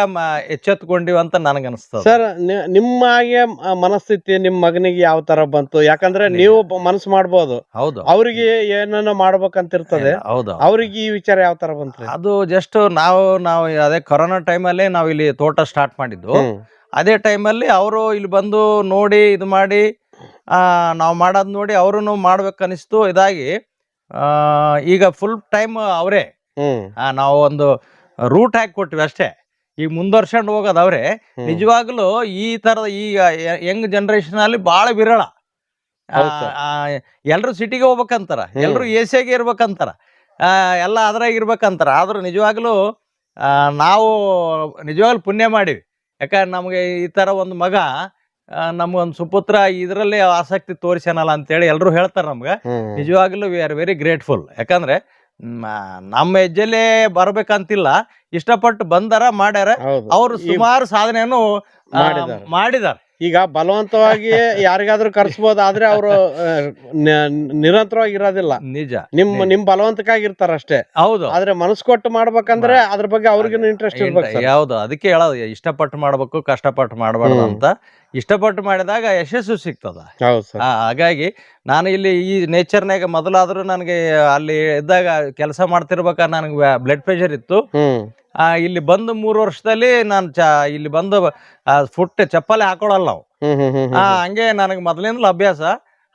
ಎಚ್ಚೆತ್ಕೊಂಡಿವಿ ಅಂತ ನನಗನ್ಸ್ತದೆ. ಸರ್, ನಿಮ್ಮಾಗೆ ಮನಸ್ಥಿತಿ ನಿಮ್ಮ ಮಗನಿಗೆ ಯಾವ ತರ ಬಂತು? ಯಾಕಂದ್ರೆ ನೀವು ಮನಸ್ಸು ಮಾಡ್ಬೋದು, ಹೌದು, ಅವ್ರಿಗೆ ಏನನ್ನ ಮಾಡ್ಬೇಕಂತಿರ್ತದೆ. ಹೌದು, ಅವ್ರಿಗೆ ಈ ವಿಚಾರ ಯಾವ ತರ ಬಂತು? ಅದು ಜಸ್ಟ್ ನಾವು ಅದೇ ಕೊರೋನಾ ಟೈಮಲ್ಲಿ ನಾವು ಇಲ್ಲಿ ತೋಟ ಸ್ಟಾರ್ಟ್ ಮಾಡಿದ್ದು. ಅದೇ ಟೈಮಲ್ಲಿ ಅವರು ಇಲ್ಲಿ ಬಂದು ನೋಡಿ ಇದು ಮಾಡಿ ನಾವು ಮಾಡೋದು ನೋಡಿ ಅವ್ರೂ ಮಾಡ್ಬೇಕನ್ನಿಸ್ತು. ಇದಾಗಿ ಈಗ ಫುಲ್ ಟೈಮ್ ಅವರೇ. ನಾವು ಒಂದು ರೂಟ್ ಹಾಕಿ ಕೊಟ್ವಿ ಅಷ್ಟೇ. ಈಗ ಮುಂದುವರ್ಸ್ಕೊಂಡು ಹೋಗೋದು ಅವರೇ. ನಿಜವಾಗ್ಲೂ ಈ ತರದ ಈಗ ಯಂಗ್ ಜನರೇಷನ್ ಅಲ್ಲಿ ಬಹಳ ವಿರಳ. ಎಲ್ರು ಸಿಟಿಗೆ ಹೋಗ್ಬೇಕಂತಾರ, ಎಲ್ರು ಎಸಿಯಾಗೆ ಇರ್ಬೇಕಂತಾರ, ಎಲ್ಲ ಅದ್ರಾಗ ಇರ್ಬೇಕಂತಾರ. ಆದ್ರೂ ನಿಜವಾಗ್ಲೂ ನಾವು ನಿಜವಾಗ್ಲೂ ಪುಣ್ಯ ಮಾಡಿವಿ. ಯಾಕಂದ್ರೆ ನಮ್ಗೆ ಈ ತರ ಒಂದು ಮಗ, ನಮ್ಗೊಂದು ಸುಪುತ್ರ ಇದರಲ್ಲೇ ಆಸಕ್ತಿ ತೋರಿಸ್ಯಾನಲ್ಲ ಅಂತೇಳಿ ಎಲ್ರು ಹೇಳ್ತಾರೆ ನಮ್ಗೆ. ನಿಜವಾಗ್ಲೂ ವಿ ಆರ್ ವೆರಿ ಗ್ರೇಟ್ಫುಲ್. ಯಾಕಂದ್ರೆ ನಮ್ಮ ಹೆಜ್ಜೆಲ್ಲೇ ಬರ್ಬೇಕಂತಿಲ್ಲ, ಇಷ್ಟಪಟ್ಟು ಬಂದಾರ, ಮಾಡ್ಯಾರ. ಅವ್ರು ಸುಮಾರು ಸಾಧನೆಯನ್ನು ಮಾಡಿದಾರೆ. ಈಗ ಬಲವಂತವಾಗಿ ಯಾರಿಗಾದ್ರೂ ಕರ್ಸ್ಬೋದು, ಆದ್ರೆ ಅವರು ನಿರಂತರವಾಗಿ ಇರೋದಿಲ್ಲ. ನಿಜ. ನಿಮ್ ಬಲವಂತಕ್ಕಾಗಿರ್ತಾರ ಅಷ್ಟೇ. ಹೌದು. ಆದ್ರೆ ಮನಸ್ಸು ಕೊಟ್ಟು ಮಾಡ್ಬೇಕಂದ್ರೆ ಅದ್ರ ಬಗ್ಗೆ ಅವ್ರಿಗೂ ಇಂಟ್ರೆಸ್ಟ್ ಇರ್ಬೇಕು. ಯಾವ್ದು ಅದಕ್ಕೆ ಹೇಳೋದು, ಇಷ್ಟಪಟ್ಟು ಮಾಡ್ಬೇಕು, ಕಷ್ಟಪಟ್ಟು ಮಾಡಬಾರ್ದು ಅಂತ. ಇಷ್ಟಪಟ್ಟು ಮಾಡಿದಾಗ ಯಶಸ್ಸು ಸಿಗ್ತದ. ಹಾಗಾಗಿ ನಾನು ಇಲ್ಲಿ ಈ ನೇಚರ್ನಾಗ ಮೊದಲಾದ್ರೂ ನನಗೆ ಅಲ್ಲಿ ಇದ್ದಾಗ ಕೆಲಸ ಮಾಡ್ತಿರ್ಬೇಕಾದ್ರೆ ನನಗೆ ಬ್ಲಡ್ ಪ್ರೆಷರ್ ಇತ್ತು. ಇಲ್ಲಿ ಬಂದು 3 ವರ್ಷದಲ್ಲಿ ನಾನು ಇಲ್ಲಿ ಬಂದು ಫುಟ್ ಚಪ್ಪಲಿ ಹಾಕೊಳಲ್ಲ ನಾವು. ಹಂಗೆ ನನಗೆ ಮೊದಲಿಂದಲೂ ಅಭ್ಯಾಸ.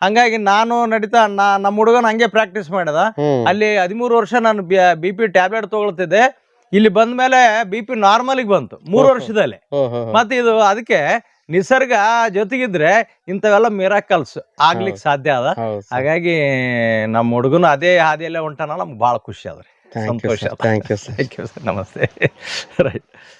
ಹಂಗಾಗಿ ನಾನು ನಡೀತಾ ನಮ್ಮ ಹುಡುಗನ ಹಂಗೆ ಪ್ರಾಕ್ಟೀಸ್ ಮಾಡಿದ. ಅಲ್ಲಿ 13 ವರ್ಷ ನಾನು BP ಟ್ಯಾಬ್ಲೆಟ್ ತಗೊಳ್ತಿದ್ದೆ. ಇಲ್ಲಿ ಬಂದ ಮೇಲೆ BP ನಾರ್ಮಲಿಗೆ ಬಂತು 3 ವರ್ಷದಲ್ಲಿ. ಮತ್ತೆ ಇದು ಅದಕ್ಕೆ ನಿಸರ್ಗ ಜೊತೆಗಿದ್ರೆ ಇಂಥವೆಲ್ಲ ಮಿರಾಕಲ್ಸ್ ಆಗ್ಲಿಕ್ಕೆ ಸಾಧ್ಯ ಅದ. ಹಾಗಾಗಿ ನಮ್ಮ ಹುಡುಗನು ಅದೇ ಹಾದಿಯಲ್ಲೇ ಹೊಂಟಾನ. ನಮ್ಗೆ ಬಹಳ ಖುಷಿ ಅದ್ರಿ, ಸಂತೋಷ. Thank you sir. ನಮಸ್ತೆ. ರೈಟ್.